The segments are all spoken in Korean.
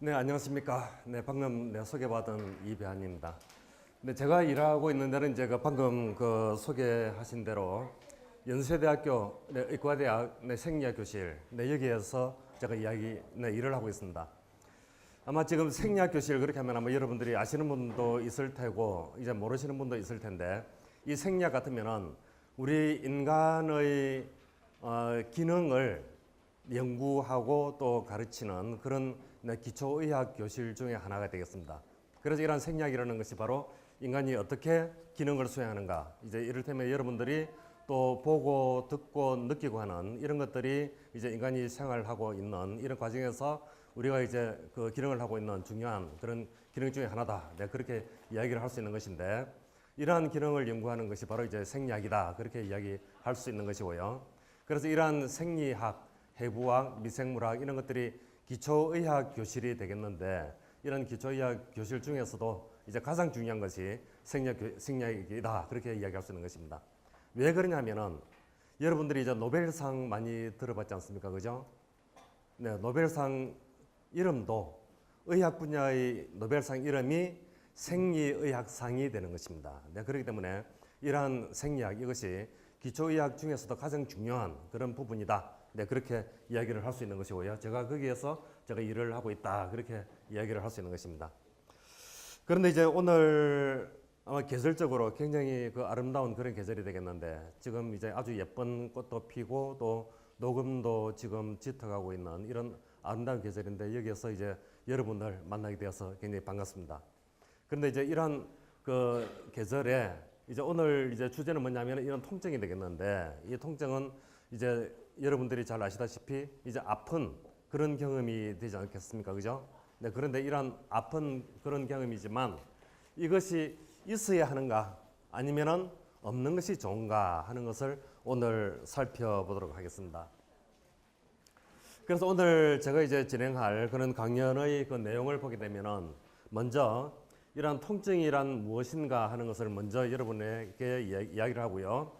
네, 안녕하십니까. 네, 방금 소개받은 이배한입니다. 네, 제가 일하고 있는 데는 이제 방금 소개하신 대로 연세대학교 의과대학 생리학 교실 여기에서 제가 일을 하고 있습니다. 아마 지금 생리학 교실 그렇게 하면 아마 여러분들이 아시는 분도 있을 테고 이제 모르시는 분도 있을 텐데, 이 생리학 같으면은 우리 인간의 기능을 연구하고 또 가르치는 그런 기초의학 교실 중에 하나가 되겠습니다. 그래서 이러한 생리학이라는 것이 바로 인간이 어떻게 기능을 수행하는가, 이제 이를테면 여러분들이 또 보고 듣고 느끼고 하는 이런 것들이 이제 인간이 생활하고 있는 이런 과정에서 우리가 이제 그 기능을 하고 있는 중요한 그런 기능 중에 하나다. 네, 그렇게 이야기를 할 수 있는 것인데, 이러한 기능을 연구하는 것이 바로 이제 생리학이다. 그렇게 이야기할 수 있는 것이고요. 그래서 이러한 생리학, 해부학, 미생물학 이런 것들이 기초의학 교실이 되겠는데, 이런 기초의학 교실 중에서도 이제 가장 중요한 것이 생리학이다. 그렇게 이야기할 수 있는 것입니다. 왜 그러냐면은 여러분들이 이제 노벨상 많이 들어봤지 않습니까? 그죠? 네, 노벨상 이름도 의학 분야의 노벨상 이름이 생리의학상이 되는 것입니다. 네, 그렇기 때문에 이러한 생리학 이것이 기초의학 중에서도 가장 중요한 그런 부분이다. 네, 그렇게 이야기를 할 수 있는 것이고요. 제가 거기에서 제가 일을 하고 있다. 그렇게 이야기를 할 수 있는 것입니다. 그런데 이제 오늘 아마 계절적으로 굉장히 아름다운 그런 계절이 되겠는데, 지금 이제 아주 예쁜 꽃도 피고 또 녹음도 지금 짙어가고 있는 이런 아름다운 계절인데, 여기에서 이제 여러분들 만나게 되어서 굉장히 반갑습니다. 그런데 이제 이런 계절에 이제 오늘 이제 주제는 뭐냐면 이런 통증이 되겠는데, 이 통증은 이제 여러분들이 잘 아시다시피 이제 아픈 그런 경험이 되지 않겠습니까? 그죠? 네, 그런데 이런 아픈 그런 경험이지만 이것이 있어야 하는가 아니면은 없는 것이 좋은가 하는 것을 오늘 살펴보도록 하겠습니다. 그래서 오늘 제가 이제 진행할 그런 강연의 그 내용을 보게 되면은 먼저 이러한 통증이란 무엇인가 하는 것을 먼저 여러분에게 이야기를 하고요.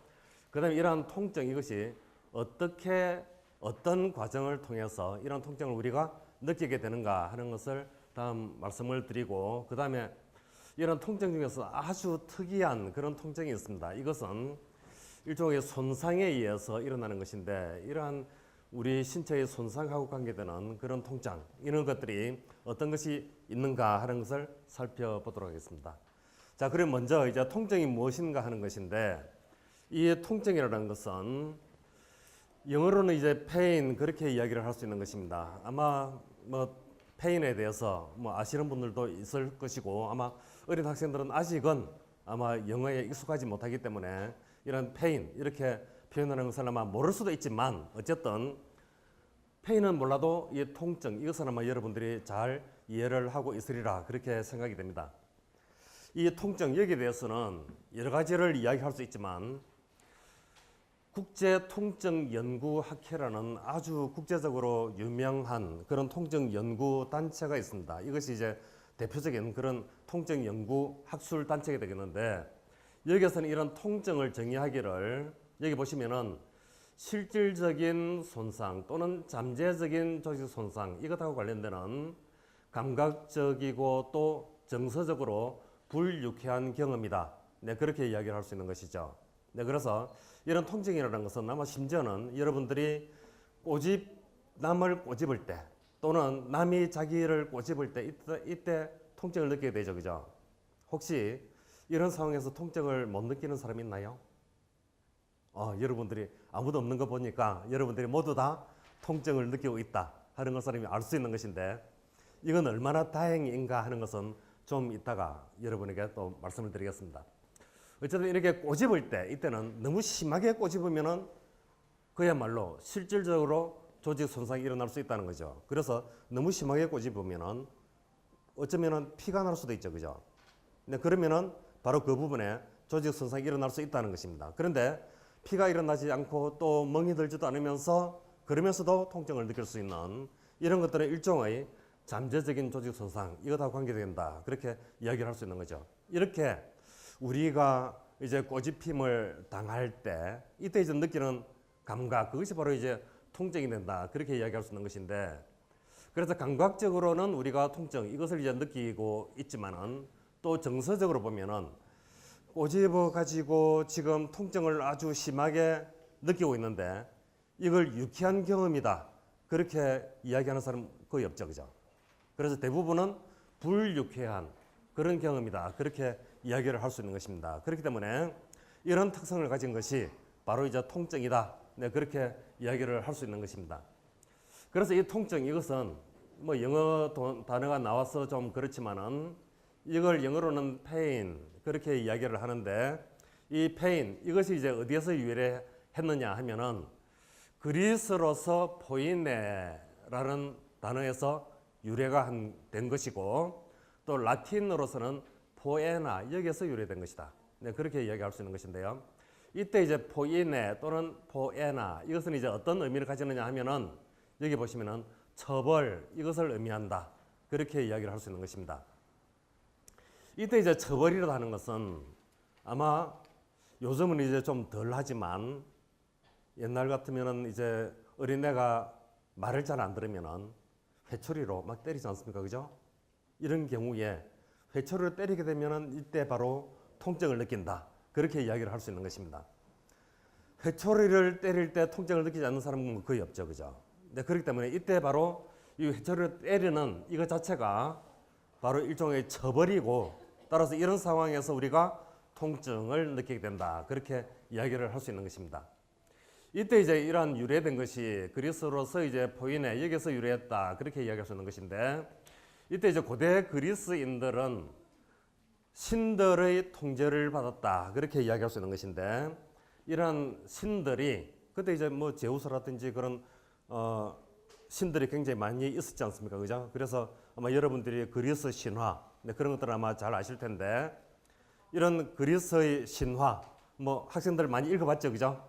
그 다음에 이러한 통증 이것이 어떻게 어떤 과정을 통해서 이런 통증을 우리가 느끼게 되는가 하는 것을 다음 말씀을 드리고, 그 다음에 이런 통증 중에서 아주 특이한 그런 통증이 있습니다. 이것은 일종의 손상에 의해서 일어나는 것인데, 이러한 우리 신체의 손상하고 관계되는 그런 통증, 이런 것들이 어떤 것이 있는가 하는 것을 살펴보도록 하겠습니다. 자, 그럼 먼저 이제 통증이 무엇인가 하는 것인데, 이 통증이라는 것은 영어로는 이제 pain 그렇게 이야기를 할 수 있는 것입니다. 아마 pain에 대해서 아시는 분들도 있을 것이고, 아마 어린 학생들은 아직은 아마 영어에 익숙하지 못하기 때문에 이런 pain 이렇게 표현하는 것을 아마 모를 수도 있지만, 어쨌든 pain은 몰라도 이 통증 이것은 아마 여러분들이 잘 이해를 하고 있으리라 그렇게 생각이 됩니다. 이 통증 여기에 대해서는 여러 가지를 이야기할 수 있지만, 국제통증연구학회라는 아주 국제적으로 유명한 그런 통증연구단체가 있습니다. 이것이 이제 대표적인 그런 통증연구 학술 단체가 되겠는데, 여기에서는 이런 통증을 정의하기를 여기 보시면은 실질적인 손상 또는 잠재적인 조직 손상 이것하고 관련되는 감각적이고 또 정서적으로 불유쾌한 경험이다. 네, 그렇게 이야기를 할 수 있는 것이죠. 네, 그래서 이런 통증이라는 것은 아마 심지어는 여러분들이 남을 꼬집을 때 또는 남이 자기를 꼬집을 때 이때 통증을 느끼게 되죠. 그죠? 혹시 이런 상황에서 통증을 못 느끼는 사람이 있나요? 여러분들이 아무도 없는 거 보니까 여러분들이 모두 다 통증을 느끼고 있다 하는 걸 사람이 알 수 있는 것인데, 이건 얼마나 다행인가 하는 것은 좀 이따가 여러분에게 또 말씀을 드리겠습니다. 어쨌든 이렇게 꼬집을 때, 이때는 너무 심하게 꼬집으면은 그야말로 실질적으로 조직 손상이 일어날 수 있다는 거죠. 그래서 너무 심하게 꼬집으면은 어쩌면은 피가 날 수도 있죠. 그죠? 네, 그러면은 바로 그 부분에 조직 손상이 일어날 수 있다는 것입니다. 그런데 피가 일어나지 않고 또 멍이 들지도 않으면서 그러면서도 통증을 느낄 수 있는 이런 것들은 일종의 잠재적인 조직 손상, 이것하고 관계된다. 그렇게 이야기를 할 수 있는 거죠. 이렇게 우리가 이제 꼬집힘을 당할 때 이때 이제 느끼는 감각, 그것이 바로 이제 통증이 된다. 그렇게 이야기할 수 있는 것인데, 그래서 감각적으로는 우리가 통증 이것을 이제 느끼고 있지만은 또 정서적으로 보면은 꼬집어 가지고 지금 통증을 아주 심하게 느끼고 있는데 이걸 유쾌한 경험이다. 그렇게 이야기하는 사람 거의 없죠. 그죠? 그래서 대부분은 불유쾌한 그런 경험이다. 그렇게 이야기를 할 수 있는 것입니다. 그렇기 때문에 이런 특성을 가진 것이 바로 이제 통증이다. 네, 그렇게 이야기를 할 수 있는 것입니다. 그래서 이 통증 이것은 뭐 영어 단어가 나와서 좀 그렇지만은 이걸 영어로는 pain 그렇게 이야기를 하는데 이 pain 이것이 이제 어디에서 유래했느냐 하면은 그리스로서 포이네라는 단어에서 유래가 된 것이고 또 라틴어로서는 포에나 여기에서 유래된 것이다. 네, 그렇게 이야기할 수 있는 것인데요. 이때 이제 포이네 또는 포에나 이것은 이제 어떤 의미를 가지느냐 하면은 여기 보시면은 처벌 이것을 의미한다. 그렇게 이야기를 할 수 있는 것입니다. 이때 이제 처벌이라고 하는 것은 아마 요즘은 이제 좀 덜 하지만 옛날 같으면은 이제 어린애가 말을 잘 안 들으면은 회초리로 막 때리지 않습니까? 그죠? 이런 경우에 회초리를 때리게 되면은 이때 바로 통증을 느낀다. 그렇게 이야기를 할 수 있는 것입니다. 회초리를 때릴 때 통증을 느끼지 않는 사람은 거의 없죠. 그죠? 네, 그렇기 때문에 이때 바로 이 회초리를 때리는 이것 자체가 바로 일종의 처벌이고 따라서 이런 상황에서 우리가 통증을 느끼게 된다. 그렇게 이야기를 할 수 있는 것입니다. 이때 이제 이러한 유래된 것이 그리스로서 이제 포이네 여기서 유래했다. 그렇게 이야기할 수 있는 것인데 이때 이제 고대 그리스인들은 신들의 통제를 받았다. 그렇게 이야기할 수 있는 것인데 이러한 신들이 그때 이제 뭐 제우스라든지 그런 신들이 굉장히 많이 있었지 않습니까? 그죠? 그래서 아마 여러분들이 그리스 신화 네, 그런 것들 아마 잘 아실 텐데 이런 그리스의 신화 뭐 학생들 많이 읽어봤죠, 그죠?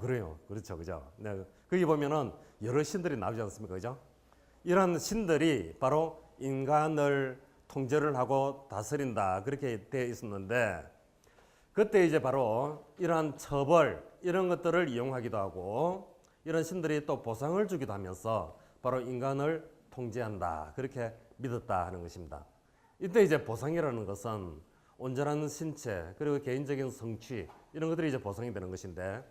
그래요, 그렇죠, 그죠? 네, 거기 보면은 여러 신들이 나오지 않습니까, 그죠? 이런 신들이 바로 인간을 통제를 하고 다스린다 그렇게 되어 있었는데 그때 이제 바로 이러한 처벌 이런 것들을 이용하기도 하고 이런 신들이 또 보상을 주기도 하면서 바로 인간을 통제한다 그렇게 믿었다 하는 것입니다. 이때 이제 보상이라는 것은 온전한 신체 그리고 개인적인 성취 이런 것들이 이제 보상이 되는 것인데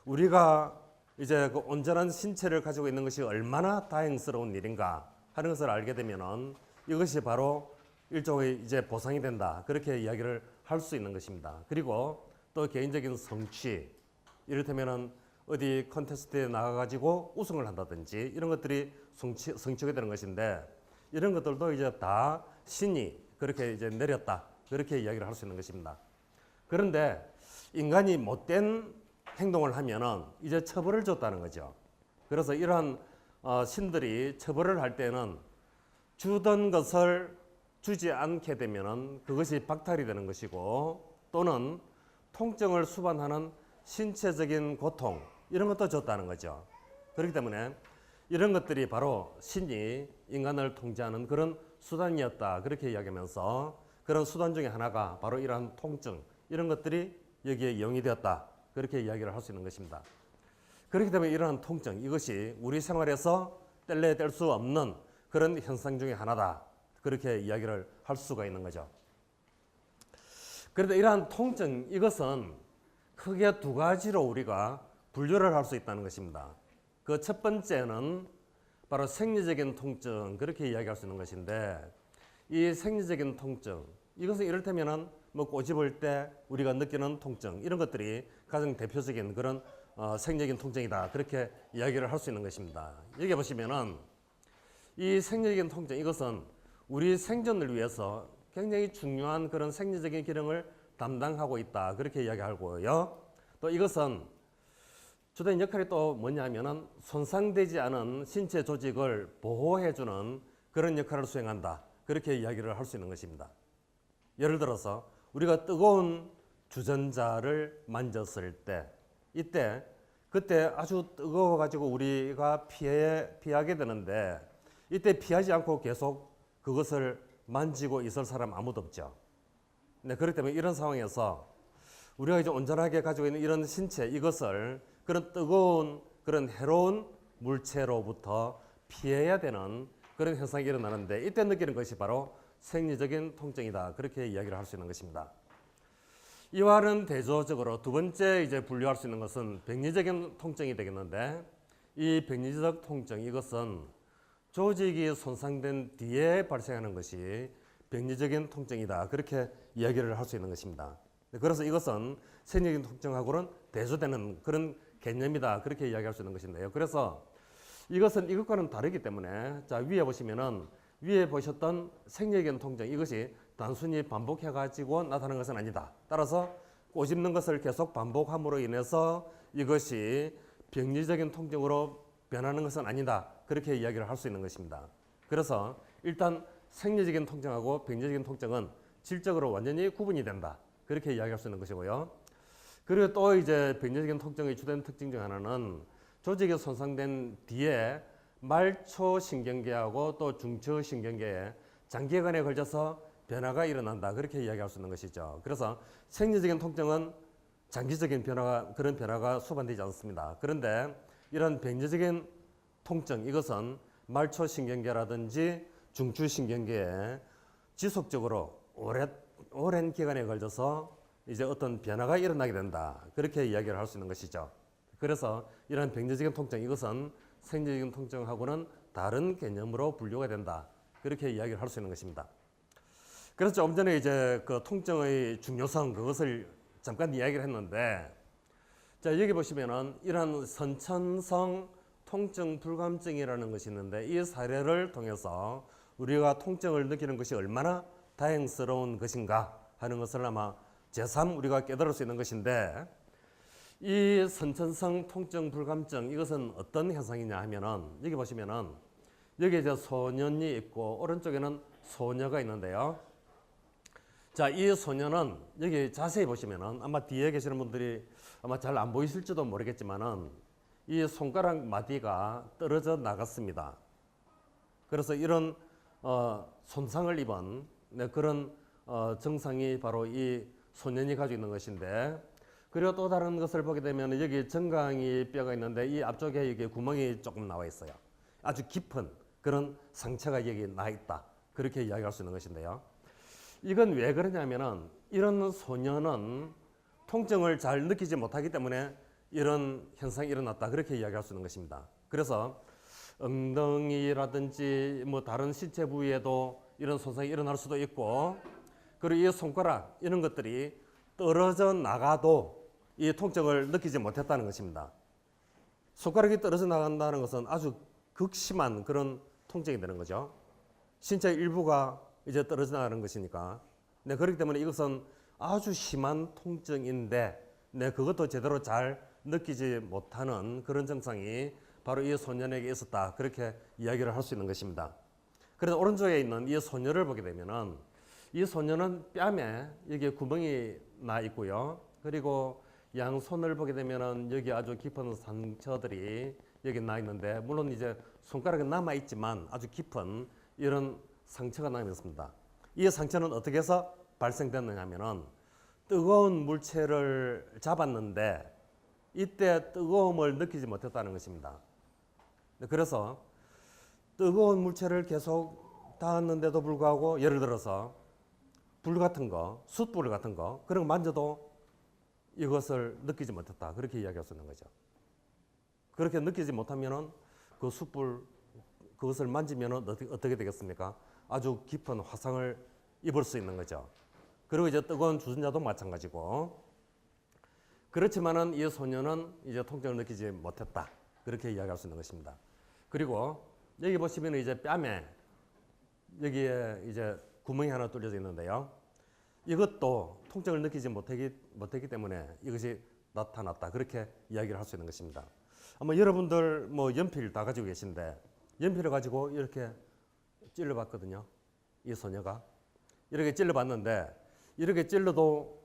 우리가 이제 그 온전한 신체를 가지고 있는 것이 얼마나 다행스러운 일인가 하는 것을 알게 되면은 이것이 바로 일종의 이제 보상이 된다 그렇게 이야기를 할 수 있는 것입니다. 그리고 또 개인적인 성취 이를테면은 어디 콘테스트에 나가가지고 우승을 한다든지 이런 것들이 성취가 되는 것인데 이런 것들도 이제 다 신이 그렇게 이제 내렸다 그렇게 이야기를 할 수 있는 것입니다. 그런데 인간이 못된 행동을 하면은 이제 처벌을 줬다는 거죠. 그래서 이러한 신들이 처벌을 할 때는 주던 것을 주지 않게 되면은 그것이 박탈이 되는 것이고 또는 통증을 수반하는 신체적인 고통 이런 것도 줬다는 거죠. 그렇기 때문에 이런 것들이 바로 신이 인간을 통제하는 그런 수단이었다 그렇게 이야기하면서 그런 수단 중에 하나가 바로 이러한 통증 이런 것들이 여기에 이용이 되었다 그렇게 이야기를 할 수 있는 것입니다. 그렇기 때문에 이러한 통증 이것이 우리 생활에서 뗄래야 뗄 수 없는 그런 현상 중에 하나다 그렇게 이야기를 할 수가 있는 거죠. 그런데 이러한 통증 이것은 크게 두 가지로 우리가 분류를 할 수 있다는 것입니다. 그 첫 번째는 바로 생리적인 통증 그렇게 이야기할 수 있는 것인데 이 생리적인 통증 이것은 이를테면은 뭐 꼬집을 때 우리가 느끼는 통증 이런 것들이 가장 대표적인 그런 생리적인 통증이다 그렇게 이야기를 할 수 있는 것입니다. 여기 보시면은 이 생리적인 통증 이것은 우리 생존을 위해서 굉장히 중요한 그런 생리적인 기능을 담당하고 있다 그렇게 이야기하고요. 또 이것은 주된 역할이 또 뭐냐면은 손상되지 않은 신체 조직을 보호해주는 그런 역할을 수행한다 그렇게 이야기를 할 수 있는 것입니다. 예를 들어서 우리가 뜨거운 주전자를 만졌을 때 이때 그때 아주 뜨거워 가지고 우리가 피하게 되는데 이때 피하지 않고 계속 그것을 만지고 있을 사람 아무도 없죠. 네, 그렇기 때문에 이런 상황에서 우리가 이제 온전하게 가지고 있는 이런 신체 이것을 그런 뜨거운 그런 해로운 물체로부터 피해야 되는 그런 현상이 일어나는데 이때 느끼는 것이 바로 생리적인 통증이다. 그렇게 이야기를 할 수 있는 것입니다. 이와는 대조적으로 두 번째 이제 분류할 수 있는 것은 병리적인 통증이 되겠는데 이 병리적 통증 이것은 조직이 손상된 뒤에 발생하는 것이 병리적인 통증이다. 그렇게 이야기를 할 수 있는 것입니다. 그래서 이것은 생리적인 통증하고는 대조되는 그런 개념이다. 그렇게 이야기할 수 있는 것인데요. 그래서 이것은 이것과는 다르기 때문에 자 위에 보시면은 위에 보셨던 생리적인 통증 이것이 단순히 반복해가지고 나타나는 것은 아니다. 따라서 꼬집는 것을 계속 반복함으로 인해서 이것이 병리적인 통증으로 변하는 것은 아니다. 그렇게 이야기를 할 수 있는 것입니다. 그래서 일단 생리적인 통증하고 병리적인 통증은 질적으로 완전히 구분이 된다. 그렇게 이야기할 수 있는 것이고요. 그리고 또 이제 병리적인 통증의 주된 특징 중 하나는 조직이 손상된 뒤에 말초신경계하고 또 중추신경계에 장기간에 걸쳐서 변화가 일어난다. 그렇게 이야기할 수 있는 것이죠. 그래서 생리적인 통증은 장기적인 변화가 그런 변화가 수반되지 않습니다. 그런데 이런 병리적인 통증 이것은 말초신경계라든지 중추신경계에 지속적으로 오랜 기간에 걸쳐서 이제 어떤 변화가 일어나게 된다. 그렇게 이야기를 할 수 있는 것이죠. 그래서 이런 병리적인 통증 이것은 생리적인 통증하고는 다른 개념으로 분류가 된다. 그렇게 이야기를 할 수 있는 것입니다. 그래서 좀 전에 이제 그 통증의 중요성 그것을 잠깐 이야기를 했는데 자 여기 보시면은 이런 선천성 통증 불감증이라는 것이 있는데 이 사례를 통해서 우리가 통증을 느끼는 것이 얼마나 다행스러운 것인가 하는 것을 아마 제3 우리가 깨달을 수 있는 것인데 이 선천성 통증 불감증 이것은 어떤 현상이냐 하면은 여기 보시면은 여기 이제 소년이 있고 오른쪽에는 소녀가 있는데요. 자, 이 소년은 여기 자세히 보시면은 아마 뒤에 계시는 분들이 아마 잘 안 보이실지도 모르겠지만은 이 손가락 마디가 떨어져 나갔습니다. 그래서 이런 손상을 입은 그런 증상이 바로 이 소년이 가지고 있는 것인데 그리고 또 다른 것을 보게 되면 여기 정강이 뼈가 있는데 이 앞쪽에 이게 구멍이 조금 나와 있어요. 아주 깊은 그런 상처가 여기 나 있다. 그렇게 이야기할 수 있는 것인데요. 이건 왜 그러냐면은 이런 소년은 통증을 잘 느끼지 못하기 때문에 이런 현상이 일어났다. 그렇게 이야기할 수 있는 것입니다. 그래서 엉덩이라든지 뭐 다른 신체 부위에도 이런 손상이 일어날 수도 있고 그리고 이 손가락 이런 것들이 떨어져 나가도 이 통증을 느끼지 못했다는 것입니다. 손가락이 떨어져 나간다는 것은 아주 극심한 그런 통증이 되는 거죠. 신체 일부가 이제 떨어져 나가는 것이니까. 네, 그렇기 때문에 이것은 아주 심한 통증인데, 네, 그것도 제대로 잘 느끼지 못하는 그런 증상이 바로 이 소년에게 있었다. 그렇게 이야기를 할 수 있는 것입니다. 그래서 오른쪽에 있는 이 소녀를 보게 되면은 이 소녀는 뺨에 여기에 구멍이 나 있고요. 그리고 양손을 보게 되면은 여기 아주 깊은 상처들이 여기 나 있는데 물론 이제 손가락은 남아 있지만 아주 깊은 이런 상처가 남아 있습니다. 이 상처는 어떻게 해서 발생됐느냐 하면은 뜨거운 물체를 잡았는데 이때 뜨거움을 느끼지 못했다는 것입니다. 그래서 뜨거운 물체를 계속 닿았는데도 불구하고 예를 들어서 불 같은 거, 숯불 같은 거 그런 거 만져도 이것을 느끼지 못했다. 그렇게 이야기할 수 있는 거죠. 그렇게 느끼지 못하면은 그 숯불 그것을 만지면은 어떻게 되겠습니까? 아주 깊은 화상을 입을 수 있는 거죠. 그리고 이제 뜨거운 주전자도 마찬가지고 그렇지만은 이 소녀는 이제 통증을 느끼지 못했다. 그렇게 이야기할 수 있는 것입니다. 그리고 여기 보시면 이제 뺨에 여기에 이제 구멍이 하나 뚫려져 있는데요. 이것도 통증을 느끼지 못했기 때문에 이것이 나타났다. 그렇게 이야기를 할 수 있는 것입니다. 아마 여러분들 뭐 연필 다 가지고 계신데 연필을 가지고 이렇게 찔러봤거든요. 이 소녀가 이렇게 찔러봤는데 이렇게 찔러도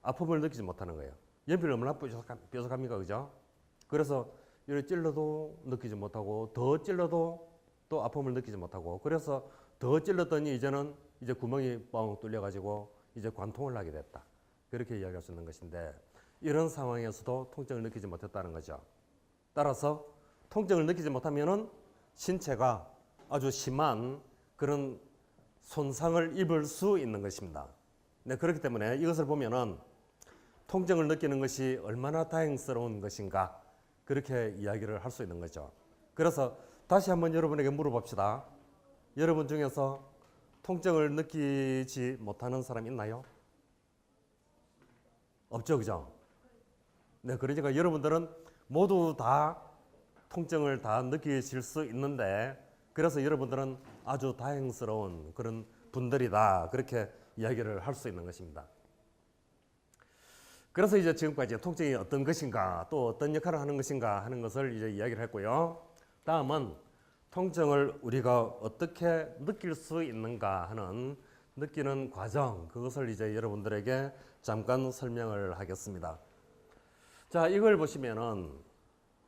아픔을 느끼지 못하는 거예요. 연필이 얼마나 뾰족합니까, 그죠? 그래서 이렇게 찔러도 느끼지 못하고 더 찔러도 또 아픔을 느끼지 못하고 그래서 더 찔렀더니 이제는 이제 구멍이 뻥 뚫려가지고 이제 관통을 하게 됐다. 그렇게 이야기할 수 있는 것인데 이런 상황에서도 통증을 느끼지 못했다는 거죠. 따라서 통증을 느끼지 못하면은 신체가 아주 심한 그런 손상을 입을 수 있는 것입니다. 네, 그렇기 때문에 이것을 보면은 통증을 느끼는 것이 얼마나 다행스러운 것인가 그렇게 이야기를 할 수 있는 거죠. 그래서 다시 한번 여러분에게 물어봅시다. 여러분 중에서 통증을 느끼지 못하는 사람 있나요? 없죠, 그죠? 네, 그러니까 여러분들은 모두 다 통증을 다 느끼실 수 있는데, 그래서 여러분들은 아주 다행스러운 그런 분들이다, 그렇게 이야기를 할 수 있는 것입니다. 그래서 이제 지금까지 통증이 어떤 것인가, 또 어떤 역할을 하는 것인가 하는 것을 이제 이야기를 했고요. 다음은 통증을 우리가 어떻게 느낄 수 있는가 하는 느끼는 과정, 그것을 이제 여러분들에게 잠깐 설명을 하겠습니다. 자, 이걸 보시면은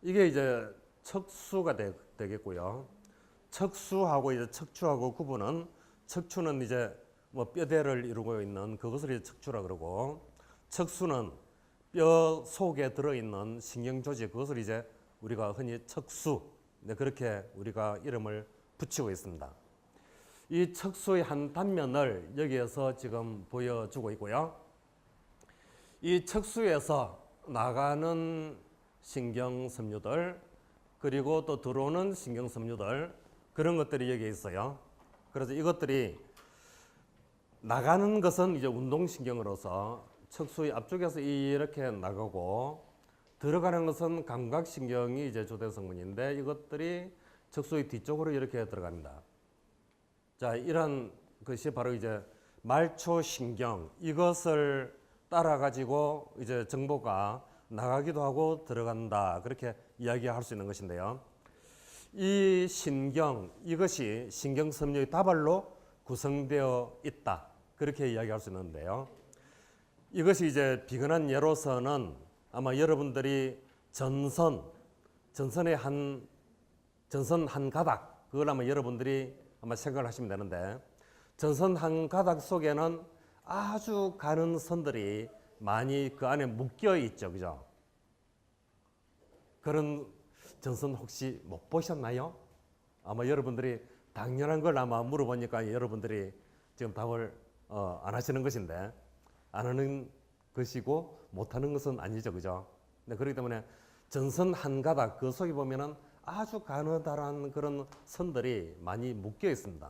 이게 이제 척수가 되겠고요. 척수하고 이제 척추하고 구분은, 척추는 이제 뭐 뼈대를 이루고 있는 그것을 이제 척추라 그러고, 척수는 뼈 속에 들어있는 신경조직, 그것을 이제 우리가 흔히 척수, 네, 그렇게 우리가 이름을 붙이고 있습니다. 이 척수의 한 단면을 여기에서 지금 보여주고 있고요. 이 척수에서 나가는 신경섬유들, 그리고 또 들어오는 신경섬유들, 그런 것들이 여기에 있어요. 그래서 이것들이 나가는 것은 이제 운동신경으로서 척수의 앞쪽에서 이렇게 나가고, 들어가는 것은 감각신경이 이제 주된 성분인데 이것들이 척수의 뒤쪽으로 이렇게 들어갑니다. 자, 이런 것이 바로 이제 말초신경, 이것을 따라 가지고 이제 정보가 나가기도 하고 들어간다, 그렇게 이야기할 수 있는 것인데요. 이 신경, 이것이 신경섬유의 다발로 구성되어 있다, 그렇게 이야기할 수 있는데요. 이것이 이제 비근한 예로서는 아마 여러분들이 전선 한 가닥, 그걸 아마 여러분들이 아마 생각을 하시면 되는데, 전선 한 가닥 속에는 아주 가는 선들이 많이 그 안에 묶여 있죠, 그죠? 그런 전선 혹시 못 보셨나요? 아마 여러분들이 당연한 걸 아마 물어보니까 여러분들이 지금 답을 안 하시는 것인데, 안 하는 것이고 못하는 것은 아니죠, 그죠? 네, 그렇기 때문에 전선 한 가닥, 그 속에 보면은 아주 가느다란 그런 선들이 많이 묶여 있습니다.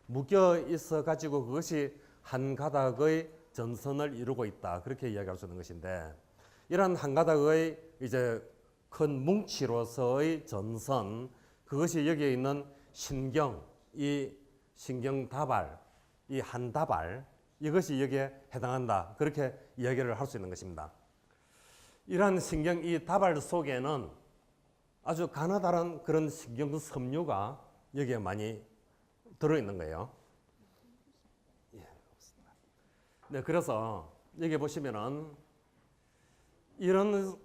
묶여 있어 가지고 그것이 한 가닥의 전선을 이루고 있다, 그렇게 이야기할 수 있는 것인데, 이러한 한 가닥의 이제 큰 뭉치로서의 전선, 그것이 여기에 있는 신경, 이 신경 다발, 이 한 다발, 이것이 여기에 해당한다, 그렇게 이야기를 할 수 있는 것입니다. 이러한 신경, 이 다발 속에는 아주 가느다란 그런 신경 섬유가 여기에 많이 들어있는 거예요. 네, 그래서 여기 보시면은 이런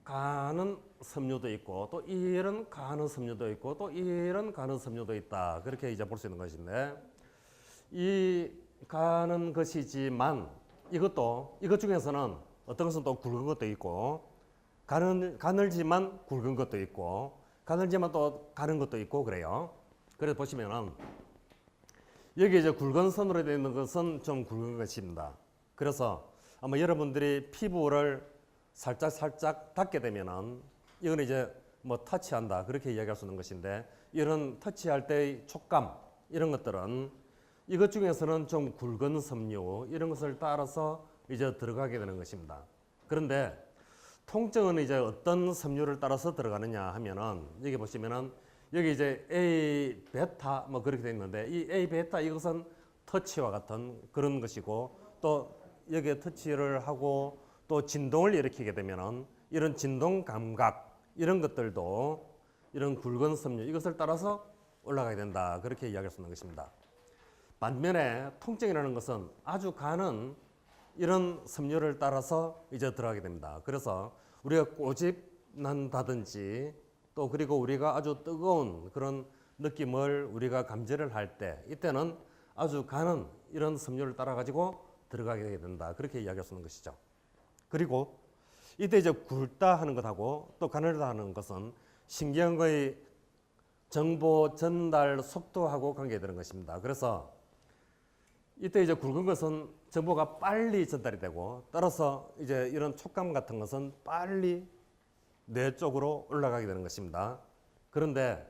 가는 섬유도 있고, 또 이런 가는 섬유도 있고, 또 이런 가는 섬유도 있다, 그렇게 이제 볼 수 있는 것인데, 이 가는 것이지만 이것 중에서는 어떤 것은 또 굵은 것도 있고, 가늘지만 굵은 것도 있고, 가늘지만 또 가는 것도 있고, 그래요. 그래서 보시면은 여기 이제 굵은 선으로 되어 있는 것은 좀 굵은 것입니다. 그래서 아마 여러분들이 피부를 살짝 닿게 되면은 이건 이제 뭐 터치한다, 그렇게 이야기할 수 있는 것인데, 이런 터치할 때의 촉감, 이런 것들은 이것 중에서는 좀 굵은 섬유, 이런 것을 따라서 이제 들어가게 되는 것입니다. 그런데 통증은 이제 어떤 섬유를 따라서 들어가느냐 하면은, 여기 보시면은 여기 이제 A 베타 뭐 그렇게 되어 있는데, 이 A 베타 이것은 터치와 같은 그런 것이고, 또 여기에 터치를 하고 또 진동을 일으키게 되면은 이런 진동 감각, 이런 것들도 이런 굵은 섬유, 이것을 따라서 올라가야 된다, 그렇게 이야기할 수 있는 것입니다. 반면에 통증이라는 것은 아주 가는 이런 섬유를 따라서 이제 들어가게 됩니다. 그래서 우리가 꼬집난다든지, 또 그리고 우리가 아주 뜨거운 그런 느낌을 우리가 감지를 할 때, 이때는 아주 가는 이런 섬유를 따라 가지고 들어가게 된다, 그렇게 이야기할 수 있는 것이죠. 그리고 이때 이제 굵다 하는 것하고 또 가늘다 하는 것은 신경의 정보 전달 속도하고 관계되는 것입니다. 그래서 이때 이제 굵은 것은 정보가 빨리 전달이 되고, 따라서 이제 이런 촉감 같은 것은 빨리 뇌 쪽으로 올라가게 되는 것입니다. 그런데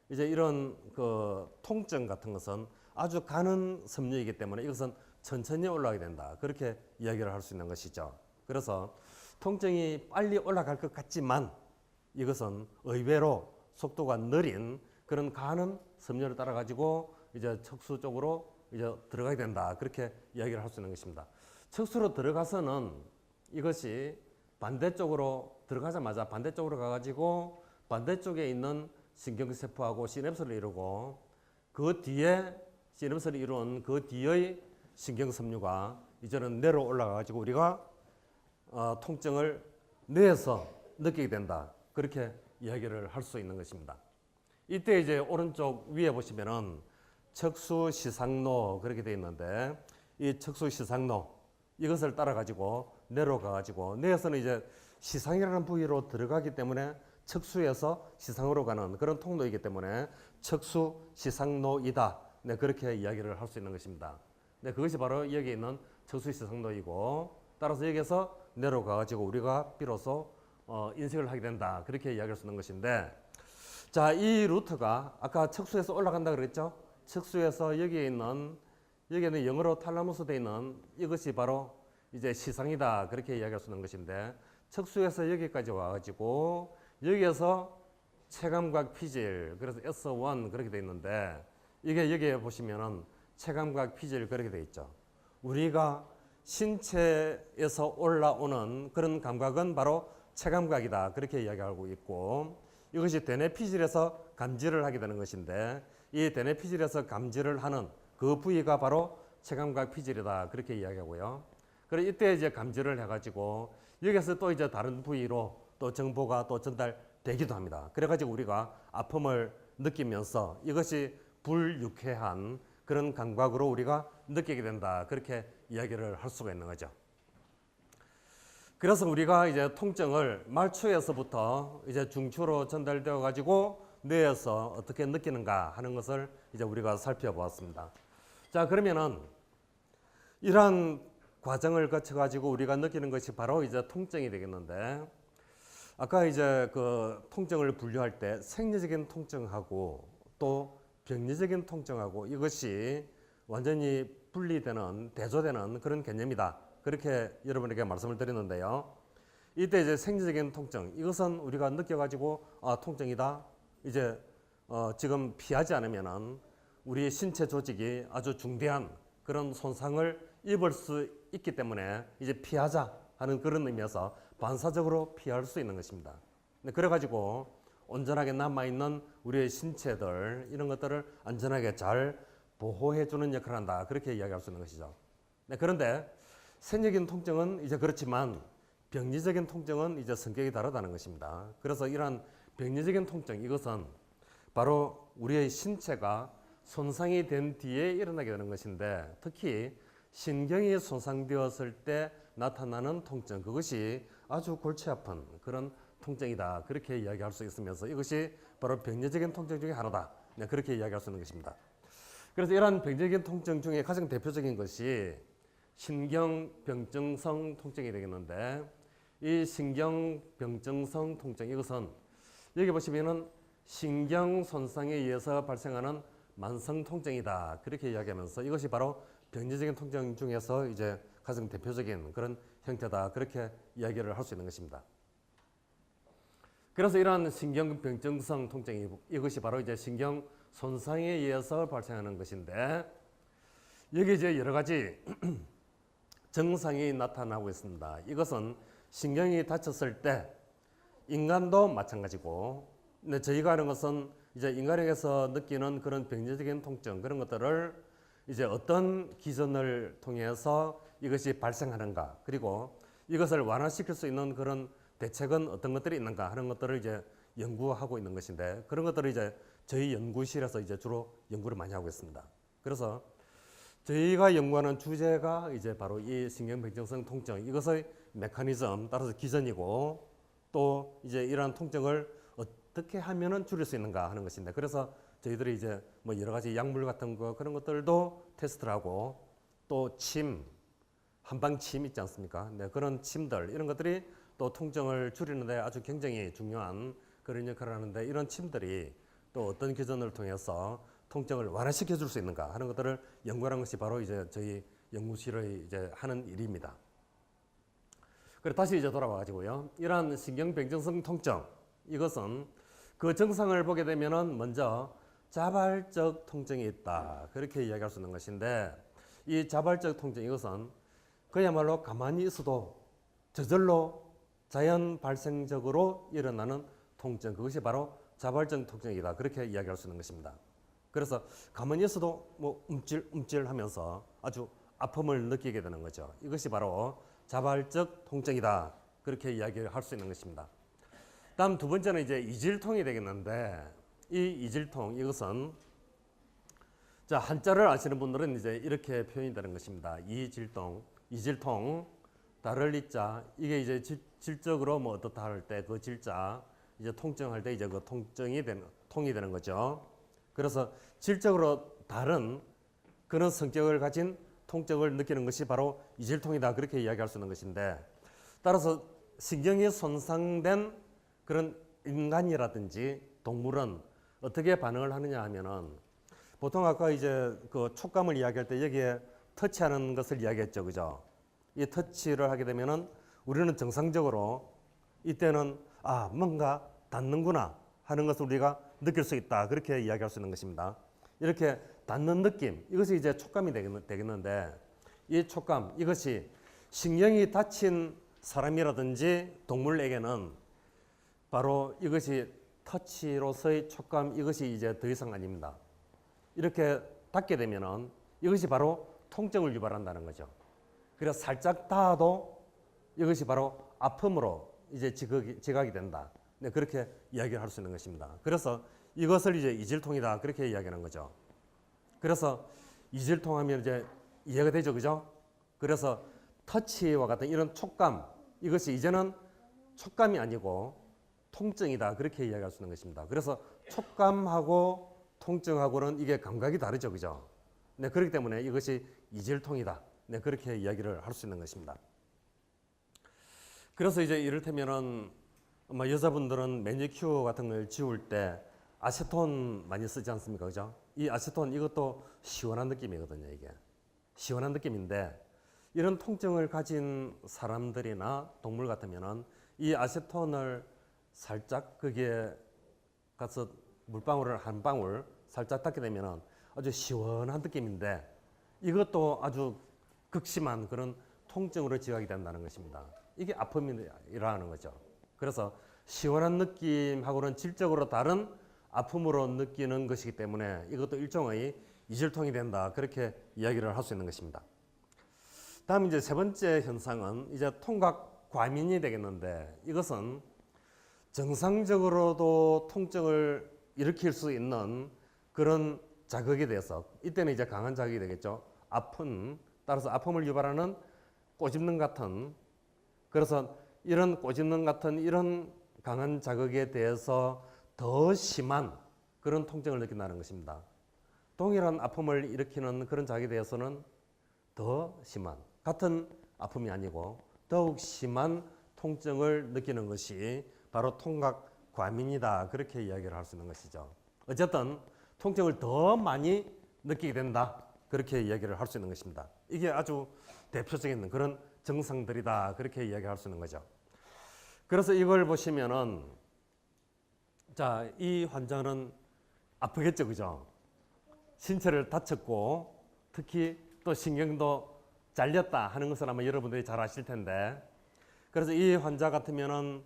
이제 이런 그 통증 같은 것은 아주 가는 섬유이기 때문에 이것은 천천히 올라가게 된다. 그렇게 이야기를 할 수 있는 것이죠. 그래서 통증이 빨리 올라갈 것 같지만 이것은 의외로 속도가 느린 그런 가는 섬유를 따라 가지고 이제 척수 쪽으로 이제 들어가게 된다. 그렇게 이야기를 할 수 있는 것입니다. 척수로 들어가서는 이것이 반대쪽으로 들어가자마자 반대쪽으로 가가지고 반대쪽에 있는 신경세포하고 시냅스를 이루고, 그 뒤에 시냅스를 이룬 그 뒤의 신경섬유가 이제는 뇌로 올라가가지고 우리가 통증을 뇌에서 느끼게 된다. 그렇게 이야기를 할 수 있는 것입니다. 이때 이제 오른쪽 위에 보시면은 척수 시상로 그렇게 되어 있는데, 이 척수 시상로 이것을 따라 가지고 뇌로 가가지고, 뇌에서는 이제 시상이라는 부위로 들어가기 때문에 척수에서 시상으로 가는 그런 통로이기 때문에 척수 시상로이다. 네, 그렇게 이야기를 할 수 있는 것입니다. 네, 그것이 바로 여기 있는 척수 시상로이고, 따라서 여기에서 뇌로 가가지고 우리가 비로소 인식을 하게 된다. 그렇게 이야기할 수 있는 것인데, 자, 이 루트가 아까 척수에서 올라간다 그랬죠? 척수에서 여기에는 영어로 탈라무스 되어 있는 이것이 바로 이제 시상이다. 그렇게 이야기할 수 있는 것인데, 척수에서 여기까지 와가지고 여기에서 체감각 피질, 그래서 S1 그렇게 되어 있는데, 이게 여기에 보시면은 체감각 피질 그렇게 되어 있죠. 우리가 신체에서 올라오는 그런 감각은 바로 체감각이다. 그렇게 이야기하고 있고, 이것이 대뇌 피질에서 감지를 하게 되는 것인데, 이 대뇌 피질에서 감지를 하는 그 부위가 바로 체감각 피질이다. 그렇게 이야기하고요. 그리고 이때 이제 감지를 해가지고 여기서 또 이제 다른 부위로 또 정보가 또 전달되기도 합니다. 그래가지고 우리가 아픔을 느끼면서 이것이 불유쾌한 그런 감각으로 우리가 느끼게 된다. 그렇게 이야기를 할 수가 있는 거죠. 그래서 우리가 이제 통증을 말초에서부터 이제 중추로 전달되어 가지고 뇌에서 어떻게 느끼는가 하는 것을 이제 우리가 살펴보았습니다. 자, 그러면은 이러한 과정을 거쳐 가지고 우리가 느끼는 것이 바로 이제 통증이 되겠는데, 아까 이제 그 통증을 분류할 때 생리적인 통증하고 또 병리적인 통증하고 이것이 완전히 분리되는, 대조되는 그런 개념이다. 그렇게 여러분에게 말씀을 드렸는데요. 이때 이제 생리적인 통증, 이것은 우리가 느껴가지고 통증이다. 이제 지금 피하지 않으면은 우리 신체 조직이 아주 중대한 그런 손상을 입을 수 있기 때문에 이제 피하자 하는 그런 의미에서 반사적으로 피할 수 있는 것입니다. 그래가지고 온전하게 남아있는 우리의 신체들, 이런 것들을 안전하게 잘 보호해주는 역할을 한다. 그렇게 이야기할 수 있는 것이죠. 그런데 생리적인 통증은 이제 그렇지만 병리적인 통증은 이제 성격이 다르다는 것입니다. 그래서 이러한 병리적인 통증, 이것은 바로 우리의 신체가 손상이 된 뒤에 일어나게 되는 것인데, 특히 신경이 손상되었을 때 나타나는 통증, 그것이 아주 골치 아픈 그런 통증이다. 그렇게 이야기할 수 있으면서 이것이 바로 병리적인 통증 중에 하나다. 네, 그렇게 이야기할 수 있는 것입니다. 그래서 이러한 병리적인 통증 중에 가장 대표적인 것이 신경병증성 통증이 되겠는데, 이 신경병증성 통증, 이것은 여기 보시면은 신경 손상에 의해서 발생하는 만성 통증이다. 그렇게 이야기하면서 이것이 바로 병리적인 통증 중에서 이제 가장 대표적인 그런 형태다. 그렇게 이야기를 할 수 있는 것입니다. 그래서 이러한 신경병증성 통증이, 이것이 바로 이제 신경 손상에 의해서 발생하는 것인데, 여기 이제 여러 가지 증상이 나타나고 있습니다. 이것은 신경이 다쳤을 때 인간도 마찬가지고, 근데 저희가 하는 것은 이제 인간에게서 느끼는 그런 병리적인 통증, 그런 것들을 이제 어떤 기전을 통해서 이것이 발생하는가, 그리고 이것을 완화시킬 수 있는 그런 대책은 어떤 것들이 있는가 하는 것들을 이제 연구하고 있는 것인데, 그런 것들을 이제 저희 연구실에서 이제 주로 연구를 많이 하고 있습니다. 그래서 저희가 연구하는 주제가 이제 바로 이 신경병증성 통증, 이것의 메커니즘, 따라서 기전이고, 또 이제 이러한 통증을 어떻게 하면은 줄일 수 있는가 하는 것인데, 그래서 저희들이 이제 뭐 여러 가지 약물 같은 거 그런 것들도 테스트를 하고, 또 침, 한방침 있지 않습니까? 네, 그런 침들 이런 것들이 또 통증을 줄이는데 아주 굉장히 중요한 그런 역할을 하는데, 이런 침들이 또 어떤 기전을 통해서 통증을 완화시켜 줄 수 있는가 하는 것들을 연구하는 것이 바로 이제 저희 연구실의 이제 하는 일입니다. 그래 다시 이제 돌아와 가지고요. 이러한 신경변경성 통증, 이것은 그 증상을 보게 되면은 먼저 자발적 통증이 있다, 그렇게 이야기할 수 있는 것인데, 이 자발적 통증, 이것은 그야말로 가만히 있어도 저절로 자연 발생적으로 일어나는 통증, 그것이 바로 자발적 통증이다, 그렇게 이야기할 수 있는 것입니다. 그래서 가만히 있어도 뭐 움찔움찔 하면서 아주 아픔을 느끼게 되는 거죠. 이것이 바로 자발적 통증이다, 그렇게 이야기를 할 수 있는 것입니다. 다음 두 번째는 이제 이질통이 되겠는데, 이 이질통, 이것은 자 한자를 아시는 분들은 이제 이렇게 표현이 되는 것입니다. 이질통, 다를 이자, 이게 이제 질적으로 뭐 어떻다 할 때 그 질자, 이제 통증할 때 이제 그 통증이 통이 되는 거죠. 그래서 질적으로 다른 그런 성격을 가진 통증을 느끼는 것이 바로 이질통이다, 그렇게 이야기할 수 있는 것인데, 따라서 신경이 손상된 그런 인간이라든지 동물은 어떻게 반응을 하느냐 하면은, 보통 아까 이제 그 촉감을 이야기할 때 여기에 터치하는 것을 이야기했죠, 그죠? 이 터치를 하게 되면은 우리는 정상적으로 이때는 아 뭔가 닿는구나 하는 것을 우리가 느낄 수 있다, 그렇게 이야기할 수 있는 것입니다. 이렇게 닿는 느낌, 이것이 이제 촉감이 되겠는데, 이 촉감, 이것이 신경이 다친 사람이라든지 동물에게는 바로 이것이 터치로서의 촉감, 이것이 이제 더 이상 아닙니다. 이렇게 닿게 되면은 이것이 바로 통증을 유발한다는 거죠. 그래서 살짝 닿아도 이것이 바로 아픔으로 이제 지각이 된다, 네, 그렇게 이야기를 할 수 있는 것입니다. 그래서 이것을 이제 이질통이다, 그렇게 이야기하는 거죠. 그래서 이질통하면 이제 이해가 되죠, 그죠? 그래서 터치와 같은 이런 촉감, 이것이 이제는 촉감이 아니고 통증이다, 그렇게 이야기할 수 있는 것입니다. 그래서 촉감하고 통증하고는 이게 감각이 다르죠, 그죠? 네, 그렇기 때문에 이것이 이질통이다, 네, 그렇게 이야기를 할 수 있는 것입니다. 그래서 이제 이를테면은 여자분들은 매니큐어 같은 걸 지울 때 아세톤 많이 쓰지 않습니까, 그죠? 이 아세톤, 이것도 시원한 느낌이거든요. 이게 시원한 느낌인데, 이런 통증을 가진 사람들이나 동물 같으면은 이 아세톤을 살짝 거기에 가서 물방울을 한 방울 살짝 닿게 되면은 아주 시원한 느낌인데, 이것도 아주 극심한 그런 통증으로 지각이 된다는 것입니다. 이게 아픔이라는 거죠. 그래서 시원한 느낌하고는 질적으로 다른 아픔으로 느끼는 것이기 때문에 이것도 일종의 이질통이 된다, 그렇게 이야기를 할 수 있는 것입니다. 다음 이제 세 번째 현상은 이제 통각 과민이 되겠는데, 이것은 정상적으로도 통증을 일으킬 수 있는 그런 자극에 대해서, 이때는 이제 강한 자극이 되겠죠. 따라서 아픔을 유발하는 꼬집는 같은, 그래서 이런 꼬집는 같은 이런 강한 자극에 대해서 더 심한 그런 통증을 느낀다는 것입니다. 동일한 아픔을 일으키는 그런 자극에 대해서는 더 심한, 같은 아픔이 아니고 더욱 심한 통증을 느끼는 것이 바로 통각 과민이다, 그렇게 이야기를 할 수 있는 것이죠. 어쨌든 통증을 더 많이 느끼게 된다, 그렇게 이야기를 할 수 있는 것입니다. 이게 아주 대표적인 그런 증상들이다, 그렇게 이야기할 수 있는 거죠. 그래서 이걸 보시면은 자, 이 환자는 아프겠죠, 그죠? 신체를 다쳤고 특히 또 신경도 잘렸다 하는 것은 아마 여러분들이 잘 아실 텐데, 그래서 이 환자 같으면은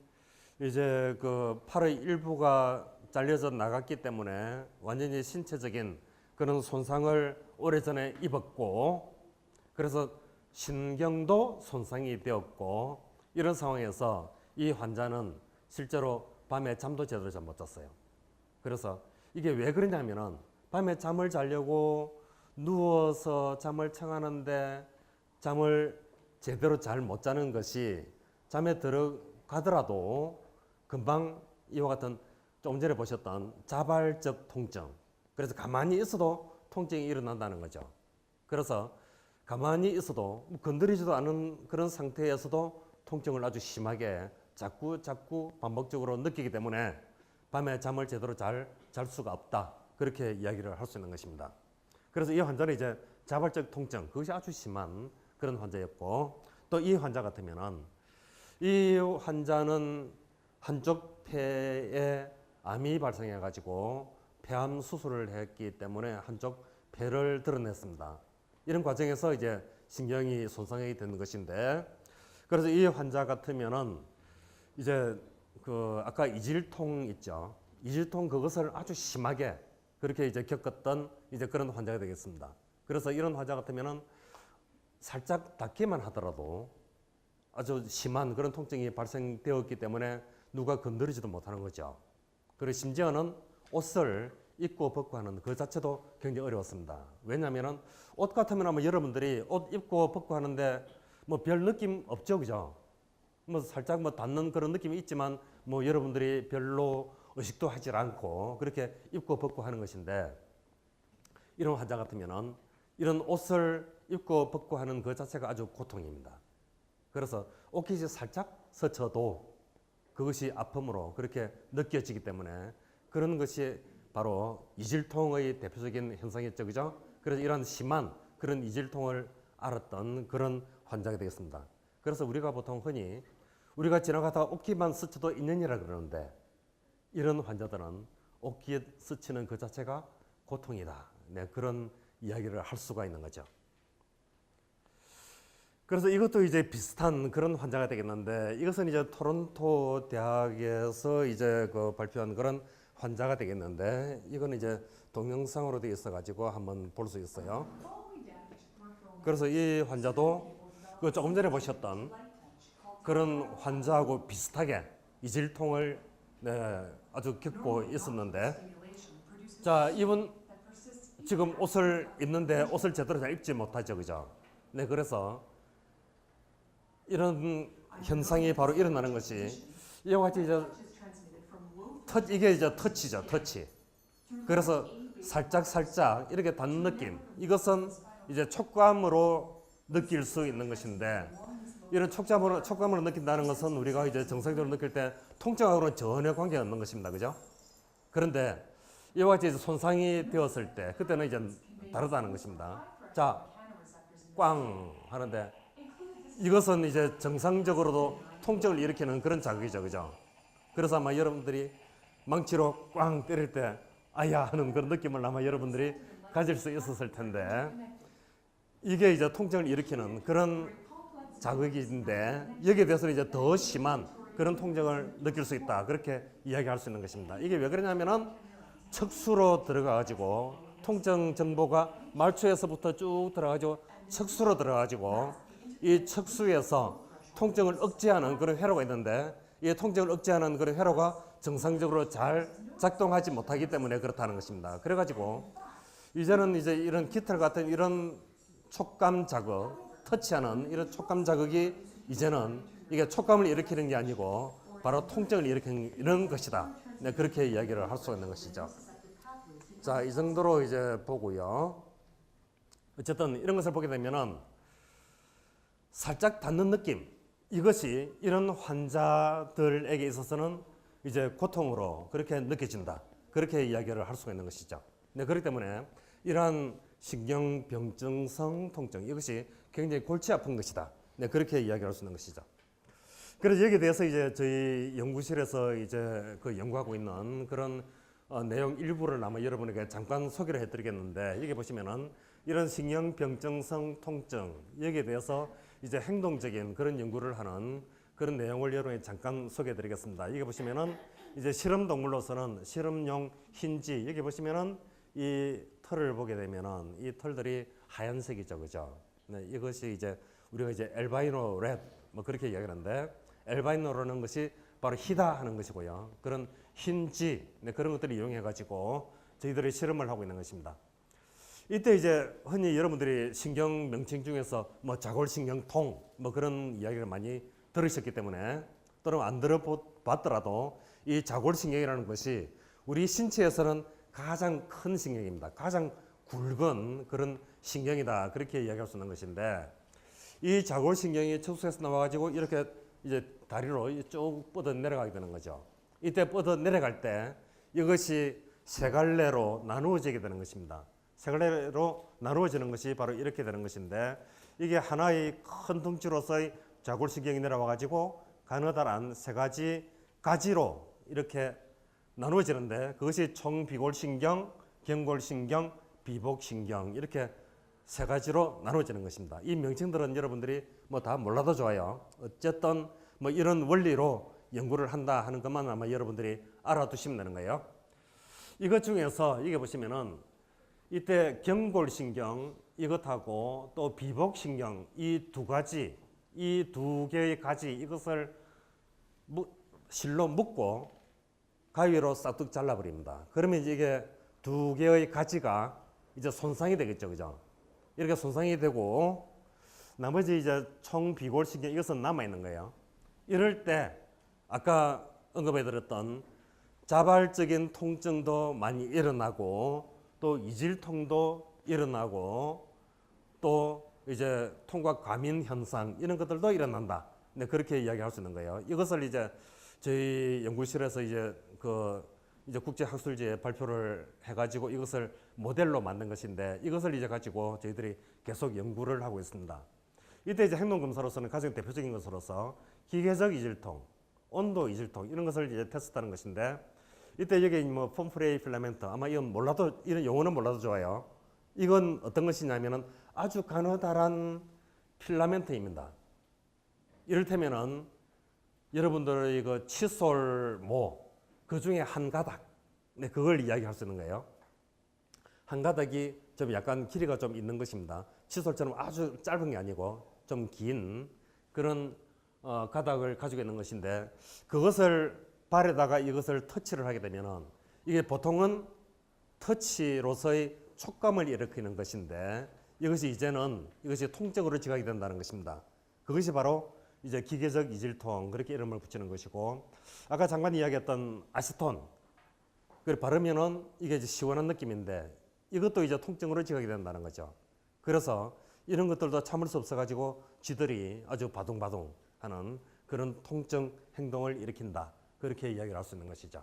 이제 그 팔의 일부가 잘려져 나갔기 때문에 완전히 신체적인 그런 손상을 오래전에 입었고, 그래서 신경도 손상이 되었고, 이런 상황에서 이 환자는 실제로 밤에 잠도 제대로 잘 못 잤어요. 그래서 이게 왜 그러냐면은 밤에 잠을 자려고 누워서 잠을 청하는데 잠을 제대로 잘 못 자는 것이 잠에 들어가더라도 금방 이와 같은 조금 전에 보셨던 자발적 통증. 그래서 가만히 있어도 통증이 일어난다는 거죠. 그래서 가만히 있어도 건드리지도 않은 그런 상태에서도 통증을 아주 심하게 자꾸 반복적으로 느끼기 때문에 밤에 잠을 제대로 잘 수가 없다. 그렇게 이야기를 할 수 있는 것입니다. 그래서 이 환자는 이제 자발적 통증, 그것이 아주 심한 그런 환자였고, 또 이 환자 같으면은 이 환자는 한쪽 폐에 암이 발생해가지고 폐암 수술을 했기 때문에 한쪽 폐를 드러냈습니다. 이런 과정에서 이제 신경이 손상이 되는 것인데, 그래서 이 환자 같으면은 이제 그 아까 이질통 있죠. 이질통 그것을 아주 심하게 그렇게 이제 겪었던 이제 그런 환자가 되겠습니다. 그래서 이런 환자 같으면은 살짝 닿기만 하더라도 아주 심한 그런 통증이 발생되었기 때문에 누가 건드리지도 못하는 거죠. 그리고 심지어는 옷을 입고 벗고 하는 그 자체도 굉장히 어려웠습니다. 왜냐하면은 옷 같으면 아마 여러분들이 옷 입고 벗고 하는데 뭐 별 느낌 없죠, 그죠? 뭐 살짝 뭐 닿는 그런 느낌이 있지만 뭐 여러분들이 별로 의식도 하질 않고 그렇게 입고 벗고 하는 것인데, 이런 환자 같으면은 이런 옷을 입고 벗고 하는 그 자체가 아주 고통입니다. 그래서 옷깃이 살짝 스쳐도 그것이 아픔으로 그렇게 느껴지기 때문에 그런 것이 바로 이질통의 대표적인 현상이었죠, 그죠? 그래서 이런 심한 그런 이질통을 앓았던 그런 환자가 되겠습니다. 그래서 우리가 보통 흔히 우리가 지나가다가 옷깃만 스쳐도 있느니라 그러는데, 이런 환자들은 옷깃 스치는 그 자체가 고통이다. 네, 그런 이야기를 할 수가 있는 거죠. 그래서 이것도 이제 비슷한 그런 환자가 되겠는데, 이것은 이제 토론토 대학에서 이제 그 발표한 그런 환자가 되겠는데, 이거는 이제 동영상으로 되어 있어가지고 한번 볼 수 있어요. 그래서 이 환자도 그 조금 전에 보셨던 그런 환자하고 비슷하게 이질통을 아주 겪고 있었는데, 자, 이분 지금 옷을 입는데 옷을 제대로 잘 입지 못하죠, 그죠? 네, 그래서 이런 현상이 바로 일어나는 것이 이와 같이 이제 이게 이제 터치죠, 터치. 그래서 살짝 이렇게 닿는 느낌, 이것은 이제 촉감으로 느낄 수 있는 것인데, 이런 촉감으로 느낀다는 것은 우리가 이제 정상적으로 느낄 때 통증하고는 전혀 관계가 없는 것입니다, 그죠? 그런데 이와 같이 이제 손상이 되었을 때 그때는 이제 다르다는 것입니다. 자, 꽝 하는데 이것은 이제 정상적으로도 통증을 일으키는 그런 자극이죠, 그죠? 그래서 아마 여러분들이 망치로 꽝 때릴 때 아야 하는 그런 느낌을 아마 여러분들이 가질 수 있었을 텐데, 이게 이제 통증을 일으키는 그런 자극인데 여기에 대해서는 이제 더 심한 그런 통증을 느낄 수 있다, 그렇게 이야기할 수 있는 것입니다. 이게 왜 그러냐면은 척수로 들어가가지고 통증 정보가 말초에서부터 쭉 들어가가지고 척수로 들어가가지고 이 척수에서 통증을 억제하는 그런 회로가 있는데, 이 통증을 억제하는 그런 회로가 정상적으로 잘 작동하지 못하기 때문에 그렇다는 것입니다. 그래가지고 이제는 이제 이런 깃털 같은 이런 촉감 자극, 터치하는 이런 촉감 자극이 이제는 이게 촉감을 일으키는 게 아니고 바로 통증을 일으키는 이런 것이다. 네, 그렇게 이야기를 할 수 있는 것이죠. 자, 이 정도로 이제 보고요. 어쨌든 이런 것을 보게 되면은 살짝 닿는 느낌, 이것이 이런 환자들에게 있어서는 이제 고통으로 그렇게 느껴진다, 그렇게 이야기를 할 수가 있는 것이죠. 네, 그렇기 때문에 이러한 신경병증성 통증, 이것이 굉장히 골치 아픈 것이다. 네, 그렇게 이야기할 수 있는 것이죠. 그래서 여기에 대해서 이제 저희 연구실에서 이제 그 연구하고 있는 그런 내용 일부를 아마 여러분에게 잠깐 소개를 해드리겠는데, 여기 보시면은 이런 신경병증성 통증, 여기에 대해서 이제 행동적인 그런 연구를 하는 그런 내용을 여러분에게 잠깐 소개해드리겠습니다. 여기 보시면은 이제 실험 동물로서는 실험용 흰쥐, 여기 보시면은 이 털을 보게 되면은 이 털들이 하얀색이죠, 그죠? 네, 이것이 이제 우리가 이제 엘바이노 렛 뭐 그렇게 이야기하는데, 엘바이노라는 것이 바로 희다 하는 것이고요. 그런 흰쥐, 네, 그런 것들을 이용해 가지고 저희들이 실험을 하고 있는 것입니다. 이때 이제 흔히 여러분들이 신경 명칭 중에서 뭐 자골신경통 뭐 그런 이야기를 많이 들으셨기 때문에, 또는 안 들어봤더라도 이 자골신경이라는 것이 우리 신체에서는 가장 큰 신경입니다. 가장 굵은 그런 신경이다. 그렇게 이야기할 수 있는 것인데 이 자골신경이 척수에서 나와가지고 이렇게 이제 다리로 쭉 뻗어 내려가게 되는 거죠. 이때 뻗어 내려갈 때 이것이 세 갈래로 나누어지게 되는 것입니다. 세 갈래로 나누어지는 것이 바로 이렇게 되는 것인데 이게 하나의 큰 덩치로서의 자골신경이 내려와가지고 가느다란 세 가지 가지로 이렇게 나누어지는데 그것이 총비골신경, 경골신경, 비복신경 이렇게 세 가지로 나누어지는 것입니다. 이 명칭들은 여러분들이 뭐 다 몰라도 좋아요. 어쨌든 뭐 이런 원리로 연구를 한다 하는 것만 아마 여러분들이 알아두시면 되는 거예요. 이것 중에서 이게 보시면은 이때 경골신경 이것하고 또 비복신경 이 두 가지 이 두 개의 가지 이것을 실로 묶고 가위로 싹둑 잘라버립니다. 그러면 이게 두 개의 가지가 이제 손상이 되겠죠, 그죠? 이렇게 손상이 되고 나머지 이제 총비골신경 이것은 남아 있는 거예요. 이럴 때 아까 언급해드렸던 자발적인 통증도 많이 일어나고 또 이질통도 일어나고 또 이제 통과 과민 현상 이런 것들도 일어난다. 네, 그렇게 이야기할 수 있는 거예요. 이것을 이제 저희 연구실에서 이제 이제 국제학술지에 발표를 해가지고 이것을 모델로 만든 것인데 이것을 이제 가지고 저희들이 계속 연구를 하고 있습니다. 이때 이제 행동검사로서는 가장 대표적인 것으로서 기계적 이질통, 온도 이질통 이런 것을 이제 테스트하는 것인데 이때 여기 뭐 폼프레이 필라멘트 아마 이건 몰라도 이런 용어는 몰라도 좋아요. 이건 어떤 것이냐면은 아주 가느다란 필라멘트입니다. 이를테면은 여러분들의 그 칫솔모 그 중에 한 가닥, 네, 그걸 이야기할 수 있는 거예요. 한 가닥이 좀 약간 길이가 좀 있는 것입니다. 칫솔처럼 아주 짧은 게 아니고 좀 긴 그런 가닥을 가지고 있는 것인데 그것을 발에다가 이것을 터치를 하게 되면은 이게 보통은 터치로서의 촉감을 일으키는 것인데 이것이 이제는 이것이 통증으로 지각이 된다는 것입니다. 그것이 바로 이제 기계적 이질통 그렇게 이름을 붙이는 것이고 아까 잠깐 이야기했던 아시톤 그걸 바르면은 이게 이제 시원한 느낌인데 이것도 이제 통증으로 지각이 된다는 거죠. 그래서 이런 것들도 참을 수 없어가지고 쥐들이 아주 바둥바둥 하는 그런 통증 행동을 일으킨다. 그렇게 이야기를 할 수 있는 것이죠.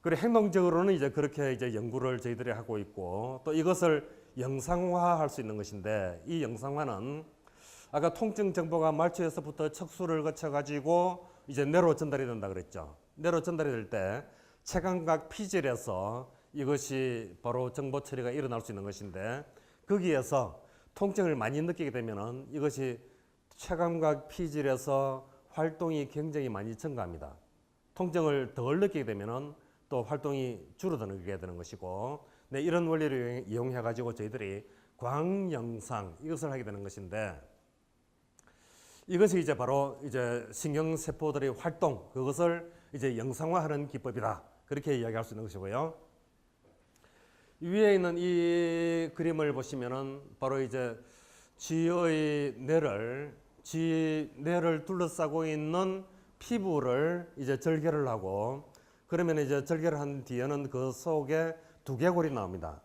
그리고 행동적으로는 이제 그렇게 이제 연구를 저희들이 하고 있고 또 이것을 영상화할 수 있는 것인데 이 영상화는 아까 통증 정보가 말초에서부터 척수를 거쳐가지고 이제 뇌로 전달이 된다 그랬죠. 뇌로 전달이 될 때 체감각 피질에서 이것이 바로 정보 처리가 일어날 수 있는 것인데 거기에서 통증을 많이 느끼게 되면은 이것이 체감각 피질에서 활동이 굉장히 많이 증가합니다. 통증을 덜 느끼게 되면은 또 활동이 줄어들게 되는 것이고 네, 이런 원리를 이용해 가지고 저희들이 광영상 이것을 하게 되는 것인데 이것이 이제 바로 이제 신경세포들의 활동 그것을 이제 영상화하는 기법이다. 그렇게 이야기할 수 있는 것이고요. 위에 있는 이 그림을 보시면은 바로 이제 쥐의 뇌를 둘러싸고 있는 피부를 이제 절개를 하고 그러면 이제 절개를 한 뒤에는 그 속에 두개골이 나옵니다.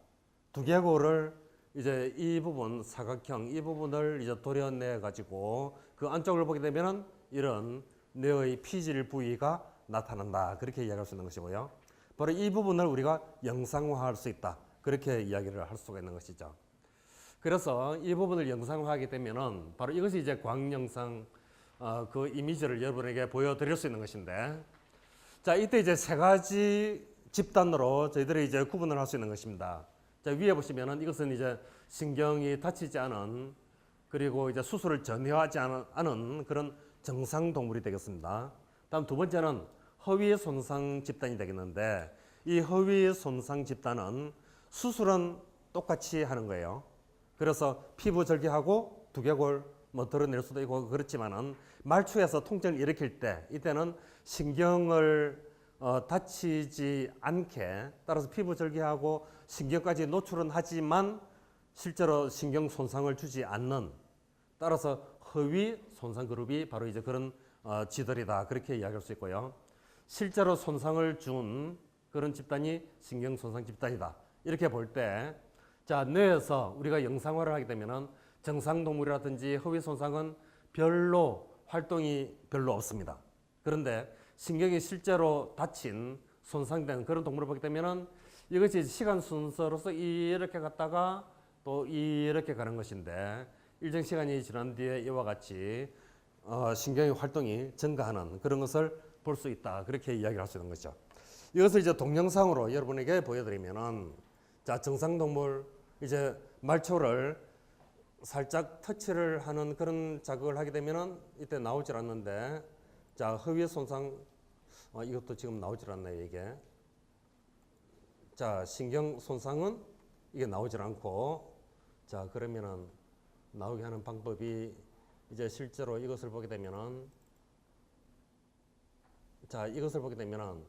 두개골을 이제 이 부분 사각형 이 부분을 이제 도려내 가지고 그 안쪽을 보게 되면은 이런 뇌의 피질 부위가 나타난다. 그렇게 이야기할 수 있는 것이고요. 바로 이 부분을 우리가 영상화할 수 있다. 그렇게 이야기를 할 수가 있는 것이죠. 그래서 이 부분을 영상화하게 되면은 바로 이것이 이제 광영상 그 이미지를 여러분에게 보여드릴 수 있는 것인데 자 이때 이제 세 가지 집단으로 저희들이 이제 구분을 할 수 있는 것입니다. 자 위에 보시면은 이것은 이제 신경이 다치지 않은 그리고 이제 수술을 전혀 하지 않은 그런 정상 동물이 되겠습니다. 다음 두 번째는 허위 손상 집단이 되겠는데 이 허위 손상 집단은 수술은 똑같이 하는 거예요. 그래서 피부 절개하고 두개골 뭐 드러낼 수도 있고 그렇지만은 말초에서 통증을 일으킬 때 이때는 신경을 다치지 않게 따라서 피부 절개하고 신경까지 노출은 하지만 실제로 신경 손상을 주지 않는 따라서 허위 손상 그룹이 바로 이제 그런 쥐들이다 그렇게 이야기할 수 있고요. 실제로 손상을 준 그런 집단이 신경 손상 집단이다. 이렇게 볼 때, 자, 뇌에서 우리가 영상화를 하게 되면은 정상 동물이라든지 허위 손상은 별로 활동이 별로 없습니다. 그런데 신경이 실제로 다친 손상된 그런 동물을 보게 되면은 이것이 시간 순서로서 이렇게 갔다가 또 이렇게 가는 것인데, 일정 시간이 지난 뒤에 이와 같이 신경의 활동이 증가하는 그런 것을 볼 수 있다. 그렇게 이야기를 할 수 있는 거죠. 이것을 이제 동영상으로 여러분에게 보여드리면은, 자, 정상동물 이제 말초를 살짝 터치를 하는 그런 자극을 하게 되면은 이때 나오질 않는데, 자, 허위 손상, 이것도 지금 나오질 않나요, 이게? 자, 신경 손상은 이게 나오질 않고, 자, 그러면은 나오게 하는 방법이 이제 실제로 이것을 보게 되면은, 자, 이것을 보게 되면은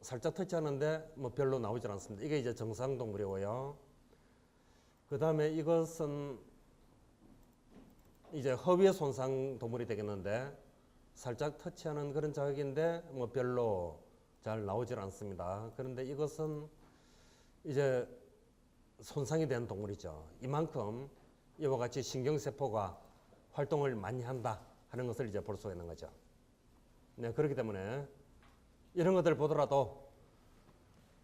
살짝 터치하는데 뭐 별로 나오질 않습니다. 이게 이제 정상 동물이고요. 그 다음에 이것은 이제 허위의 손상 동물이 되겠는데, 살짝 터치하는 그런 자극인데 뭐 별로 잘 나오질 않습니다. 그런데 이것은 이제 손상이 된 동물이죠. 이만큼 이와 같이 신경세포가 활동을 많이 한다 하는 것을 이제 볼 수가 있는 거죠. 네, 그렇기 때문에 이런 것들을 보더라도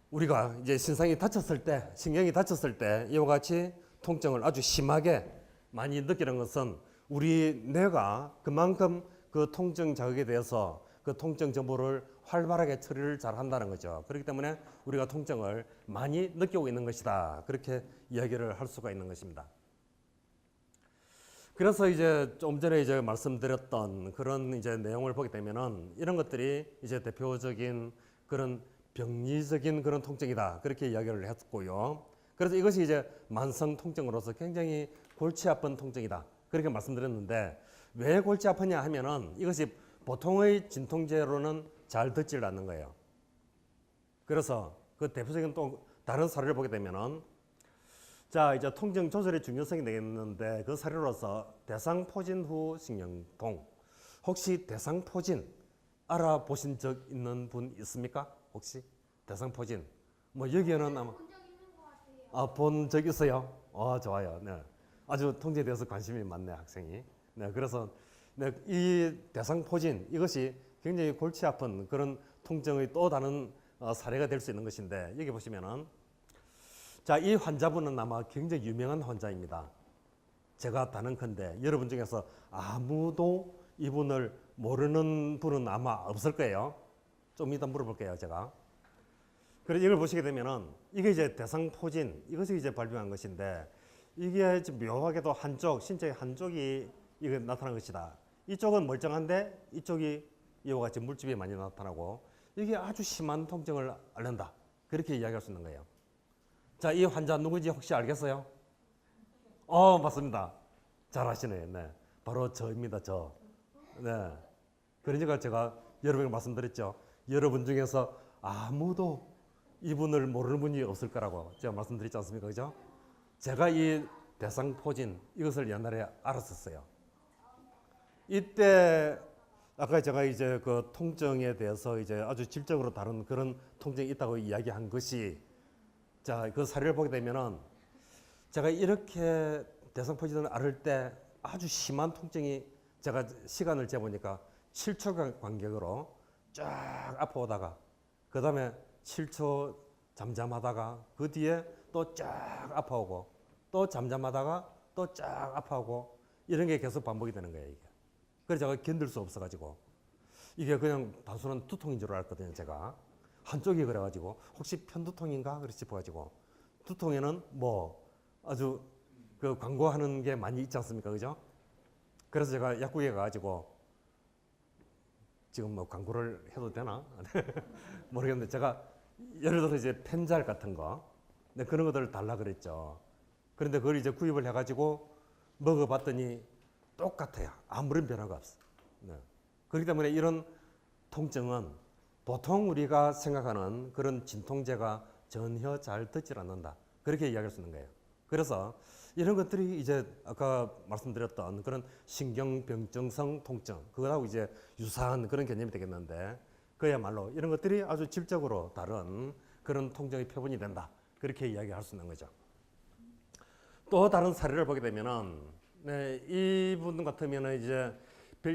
우리가 이제 신상이 다쳤을 때, 신경이 다쳤을 때 이와 같이 통증을 아주 심하게 많이 느끼는 것은 우리 뇌가 그만큼 그 통증 자극에 대해서 그 통증 정보를 활발하게 처리를 잘 한다는 거죠. 그렇기 때문에 우리가 통증을 많이 느끼고 있는 것이다. 그렇게 이야기를 할 수가 있는 것입니다. 그래서 이제 좀 전에 이제 말씀드렸던 그런 이제 내용을 보게 되면은 이런 것들이 이제 대표적인 그런 병리적인 그런 통증이다. 그렇게 이야기를 했고요. 그래서 이것이 이제 만성 통증으로서 굉장히 골치 아픈 통증이다. 그렇게 말씀드렸는데, 왜 골치 아프냐 하면은 이것이 보통의 진통제로는 잘 듣질 않는 거예요. 그래서 그 대표적인 또 다른 사례를 보게 되면은, 자, 이제 통증 조절의 중요성이 되겠는데, 그 사례로서 대상포진 후 신경통. 혹시 대상포진 알아보신 적 있는 분 있습니까? 혹시 대상포진? 뭐 여기에는 아마 본 적 있어요. 좋아요. 네, 아주 통증에 대해서 관심이 많네, 학생이. 네, 그래서 네, 이 대상포진 이것이 굉장히 골치 아픈 그런 통증의 또 다른 사례가 될 수 있는 것인데, 여기 보시면은, 자, 이 환자분은 아마 굉장히 유명한 환자입니다. 제가 다는컨대 여러분 중에서 아무도 이분을 모르는 분은 아마 없을 거예요. 좀 이따 물어볼게요, 제가. 그래서 이걸 보시게 되면은 이게 이제 대상포진, 이것이 이제 발병한 것인데, 이게 묘하게도 한쪽, 신체의 한쪽이 이게 나타난 것이다. 이쪽은 멀쩡한데 이쪽이 이와 같이 물집이 많이 나타나고, 이게 아주 심한 통증을 앓는다. 그렇게 이야기할 수 있는 거예요. 자, 이 환자 누구인지 혹시 알겠어요? 맞습니다. 잘 아시네요. 네. 바로 저입니다, 저. 네. 그러니까 제가 여러분에게 말씀드렸죠. 여러분 중에서 아무도 이분을 모르는 분이 없을 거라고 제가 말씀드렸지 않습니까? 그죠? 제가 이 대상포진, 이것을 옛날에 알았었어요. 이때, 아까 제가 이제 그 통증에 대해서 이제 아주 질적으로 다룬 그런 통증이 있다고 이야기한 것이, 자, 그 사례를 보게 되면은 제가 이렇게 대상포진을 앓을 때 아주 심한 통증이, 제가 시간을 재보니까 7초 간격으로 쫙 아파오다가, 그 다음에 7초 잠잠하다가, 그 뒤에 또 쫙 아파오고, 또 잠잠하다가 또 쫙 아파오고, 이런 게 계속 반복이 되는 거예요, 이게. 그래서 제가 견딜 수 없어가지고, 이게 그냥 단순한 두통인 줄 알았거든요, 제가. 한쪽이 그래가지고 혹시 편두통인가 그래 싶어가지고, 두통에는 뭐 아주 그 광고하는 게 많이 있지 않습니까, 그죠? 그래서 제가 약국에 가가지고, 지금 뭐 광고를 해도 되나 모르겠는데, 제가 예를 들어서 이제 펜잘 같은 거, 네, 그런 것들을 달라 그랬죠. 그런데 그걸 이제 구입을 해가지고 먹어봤더니 똑같아요. 아무런 변화가 없어. 네. 그렇기 때문에 이런 통증은 보통 우리가 생각하는 그런 진통제가 전혀 잘 듣질 않는다. 그렇게 이야기할 수 있는 거예요. 그래서 이런 것들이 이제 아까 말씀드렸던 그런 신경병증성 통증, 그거하고 이제 유사한 그런 개념이 되겠는데, 그야말로 이런 것들이 아주 질적으로 다른 그런 통증의 표본이 된다. 그렇게 이야기할 수 있는 거죠. 또 다른 사례를 보게 되면은 네, 이분 같으면은 이제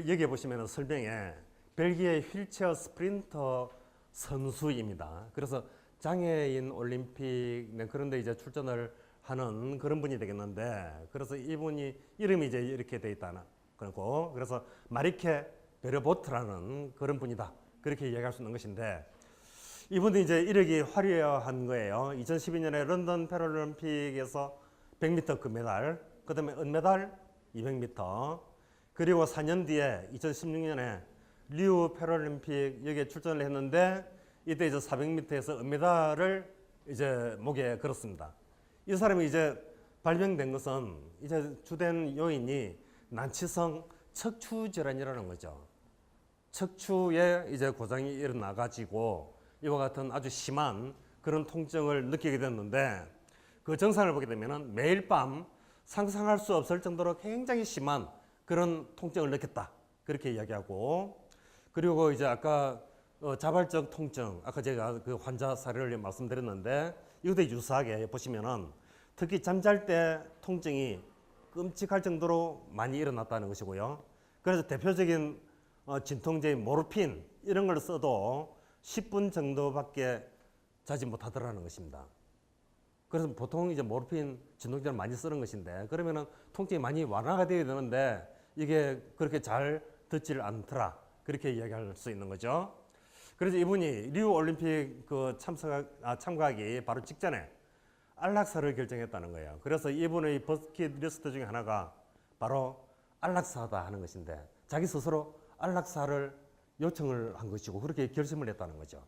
여기 보시면은 설명에 벨기에 휠체어 스프린터 선수입니다. 그래서 장애인 올림픽 네, 그런데 이제 출전을 하는 그런 분이 되겠는데, 그래서 이분이 이름이 이제 이렇게 돼 있다는 그리고 그래서 마리케 베르보트라는 그런 분이다. 그렇게 이야기할 수 있는 것인데, 이분도 이제 이력이 화려한 거예요. 2012년에 런던 패럴림픽에서 100m 금메달, 그 다음에 은메달 200m, 그리고 4년 뒤에 2016년에 리우 패럴림픽 여기에 출전을 했는데, 이때 이제 400m에서 은메달을 이제 목에 걸었습니다. 이 사람이 이제 발명된 것은 이제 주된 요인이 난치성 척추 질환이라는 거죠. 척추에 이제 고장이 일어나 가지고 이와 같은 아주 심한 그런 통증을 느끼게 됐는데, 그 증상을 보게 되면은 매일 밤 상상할 수 없을 정도로 굉장히 심한 그런 통증을 느꼈다. 그렇게 이야기하고, 그리고 이제 아까 자발적 통증, 아까 제가 그 환자 사례를 말씀드렸는데, 이것도 유사하게 보시면은 특히 잠잘 때 통증이 끔찍할 정도로 많이 일어났다는 것이고요. 그래서 대표적인 진통제인 모르핀 이런 걸 써도 10분 정도밖에 자지 못하더라는 것입니다. 그래서 보통 이제 모르핀 진통제를 많이 쓰는 것인데, 그러면은 통증이 많이 완화가 되어야 되는데 이게 그렇게 잘 듣질 않더라. 그렇게 이야기할 수 있는 거죠. 그래서 이분이 리우 올림픽 그 참가하기 바로 직전에 안락사를 결정했다는 거예요. 그래서 이분의 버킷리스트 중에 하나가 바로 안락사다 하는 것인데, 자기 스스로 안락사를 요청을 한 것이고 그렇게 결심을 했다는 거죠.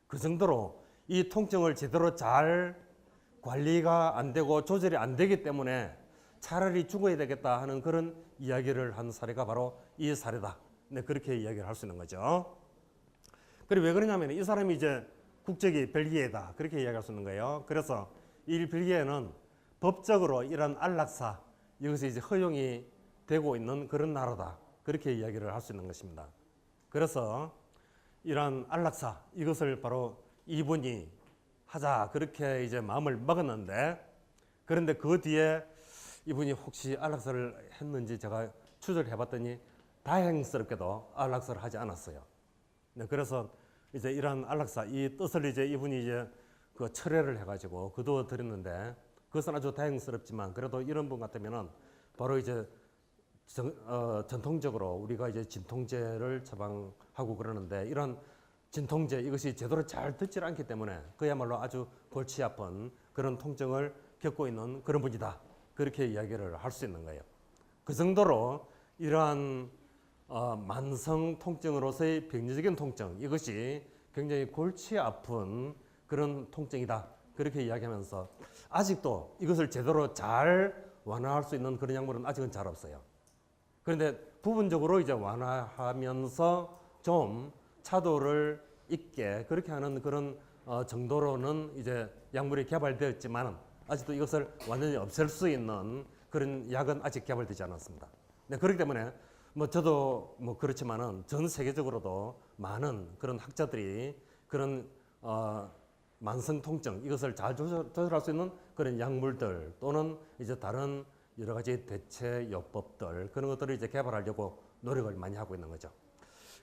그 정도로 이 통증을 제대로 잘 관리가 안 되고 조절이 안 되기 때문에 차라리 죽어야 되겠다 하는 그런 이야기를 한 사례가 바로 이 사례다. 네, 그렇게 이야기를 할 수 있는 거죠. 그리고 왜 그러냐면 이 사람이 이제 국적이 벨기에다. 그렇게 이야기할 수 있는 거예요. 그래서 이 벨기에는 법적으로 이런 안락사 이것이 이제 허용이 되고 있는 그런 나라다. 그렇게 이야기를 할 수 있는 것입니다. 그래서 이런 안락사 이것을 바로 이분이 하자 그렇게 이제 마음을 먹었는데, 그런데 그 뒤에 이분이 혹시 안락사를 했는지 제가 추적을 해봤더니 다행스럽게도 안락사를 하지 않았어요. 네, 그래서 이제 이런 안락사 이 뜻을 이제 이분이 이제 그 철회를 해가지고 거두어드렸는데, 그것은 아주 다행스럽지만 그래도 이런 분 같으면은 바로 이제 전통적으로 우리가 이제 진통제를 처방하고 그러는데, 이런 진통제 이것이 제대로 잘 듣질 않기 때문에 그야말로 아주 골치 아픈 그런 통증을 겪고 있는 그런 분이다. 그렇게 이야기를 할 수 있는 거예요. 그 정도로 이러한 만성 통증으로서의 병리적인 통증 이것이 굉장히 골치 아픈 그런 통증이다. 그렇게 이야기하면서 아직도 이것을 제대로 잘 완화할 수 있는 그런 약물은 아직은 잘 없어요. 그런데 부분적으로 이제 완화하면서 좀 차도를 있게 그렇게 하는 그런 정도로는 이제 약물이 개발되었지만 아직도 이것을 완전히 없앨 수 있는 그런 약은 아직 개발되지 않았습니다. 네, 그렇기 때문에 뭐 저도 뭐 그렇지만은 전 세계적으로도 많은 그런 학자들이 그런 만성 통증 이것을 잘 조절할 수 있는 그런 약물들 또는 이제 다른 여러 가지 대체 요법들 그런 것들을 이제 개발하려고 노력을 많이 하고 있는 거죠.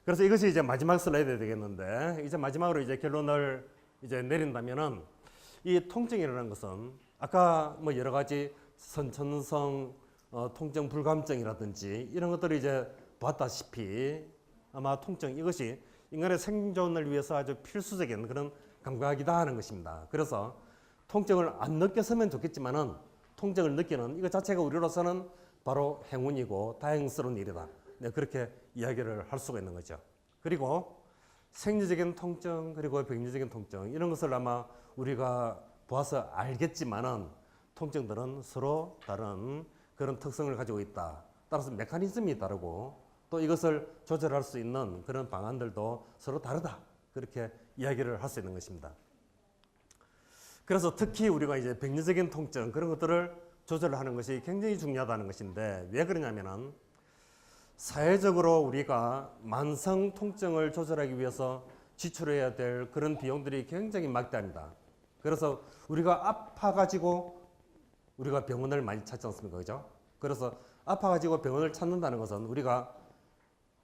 그래서 이것이 이제 마지막 슬라이드 되겠는데, 이제 마지막으로 이제 결론을 이제 내린다면은 이 통증이라는 것은 아까 뭐 여러 가지 선천성 통증 불감증이라든지 이런 것들을 이제 봤다시피 아마 통증 이것이 인간의 생존을 위해서 아주 필수적인 그런 감각이다 하는 것입니다. 그래서 통증을 안 느꼈으면 좋겠지만은 통증을 느끼는 이것 자체가 우리로서는 바로 행운이고 다행스러운 일이다. 네, 그렇게 이야기를 할 수가 있는 거죠. 그리고 생리적인 통증 그리고 병리적인 통증 이런 것을 아마 우리가 보아서 알겠지만은 통증들은 서로 다른 그런 특성을 가지고 있다. 따라서 메커니즘이 다르고 또 이것을 조절할 수 있는 그런 방안들도 서로 다르다. 그렇게 이야기를 할 수 있는 것입니다. 그래서 특히 우리가 이제 병리적인 통증 그런 것들을 조절하는 것이 굉장히 중요하다는 것인데, 왜 그러냐면은 사회적으로 우리가 만성 통증을 조절하기 위해서 지출해야 될 그런 비용들이 굉장히 막대합니다. 그래서 우리가 아파가지고 우리가 병원을 많이 찾지 않습니까? 그죠? 그래서 아파가지고 병원을 찾는다는 것은 우리가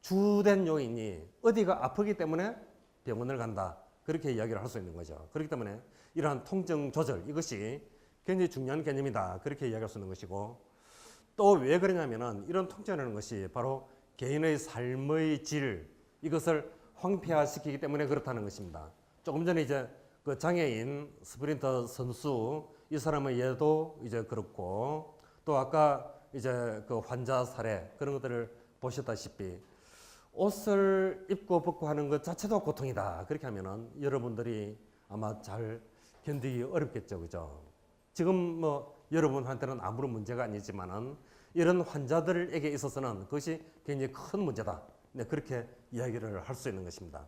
주된 요인이 어디가 아프기 때문에 병원을 간다. 그렇게 이야기를 할 수 있는 거죠. 그렇기 때문에 이러한 통증 조절 이것이 굉장히 중요한 개념이다. 그렇게 이야기할 수 있는 것이고 또 왜 그러냐면은 이런 통증이라는 것이 바로 개인의 삶의 질 이것을 황폐화시키기 때문에 그렇다는 것입니다. 조금 전에 이제 그 장애인 스프린터 선수 이 사람의 예도 이제 그렇고 또 아까 이제 그 환자 사례 그런 것들을 보셨다시피 옷을 입고 벗고 하는 것 자체도 고통이다. 그렇게 하면은 여러분들이 아마 잘 견디기 어렵겠죠. 그죠? 지금 뭐 여러분한테는 아무런 문제가 아니지만은 이런 환자들에게 있어서는 그것이 굉장히 큰 문제다. 네, 그렇게 이야기를 할 수 있는 것입니다.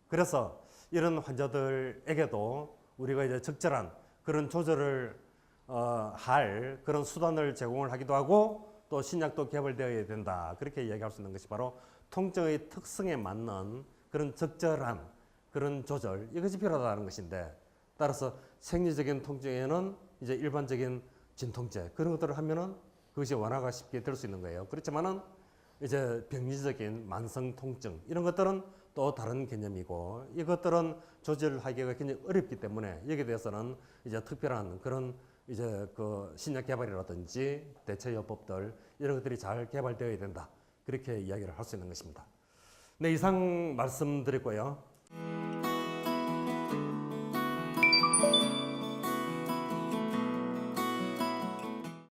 그래서 이런 환자들에게도 우리가 이제 적절한 그런 조절을 할 그런 수단을 제공을 하기도 하고 또 신약도 개발되어야 된다. 그렇게 이야기할 수 있는 것이 바로 통증의 특성에 맞는 그런 적절한 그런 조절 이것이 필요하다는 것인데 따라서 생리적인 통증에는 이제 일반적인 진통제 그런 것들을 하면은 그것이 완화가 쉽게 될 수 있는 거예요. 그렇지만은 이제 병리적인 만성 통증 이런 것들은 또 다른 개념이고 이것들은 조절하기가 굉장히 어렵기 때문에 여기에 대해서는 이제 특별한 그런 이제 그 신약 개발이라든지 대체 요법들 이런 것들이 잘 개발되어야 된다. 그렇게 이야기를 할 수 있는 것입니다. 네, 이상 말씀드렸고요.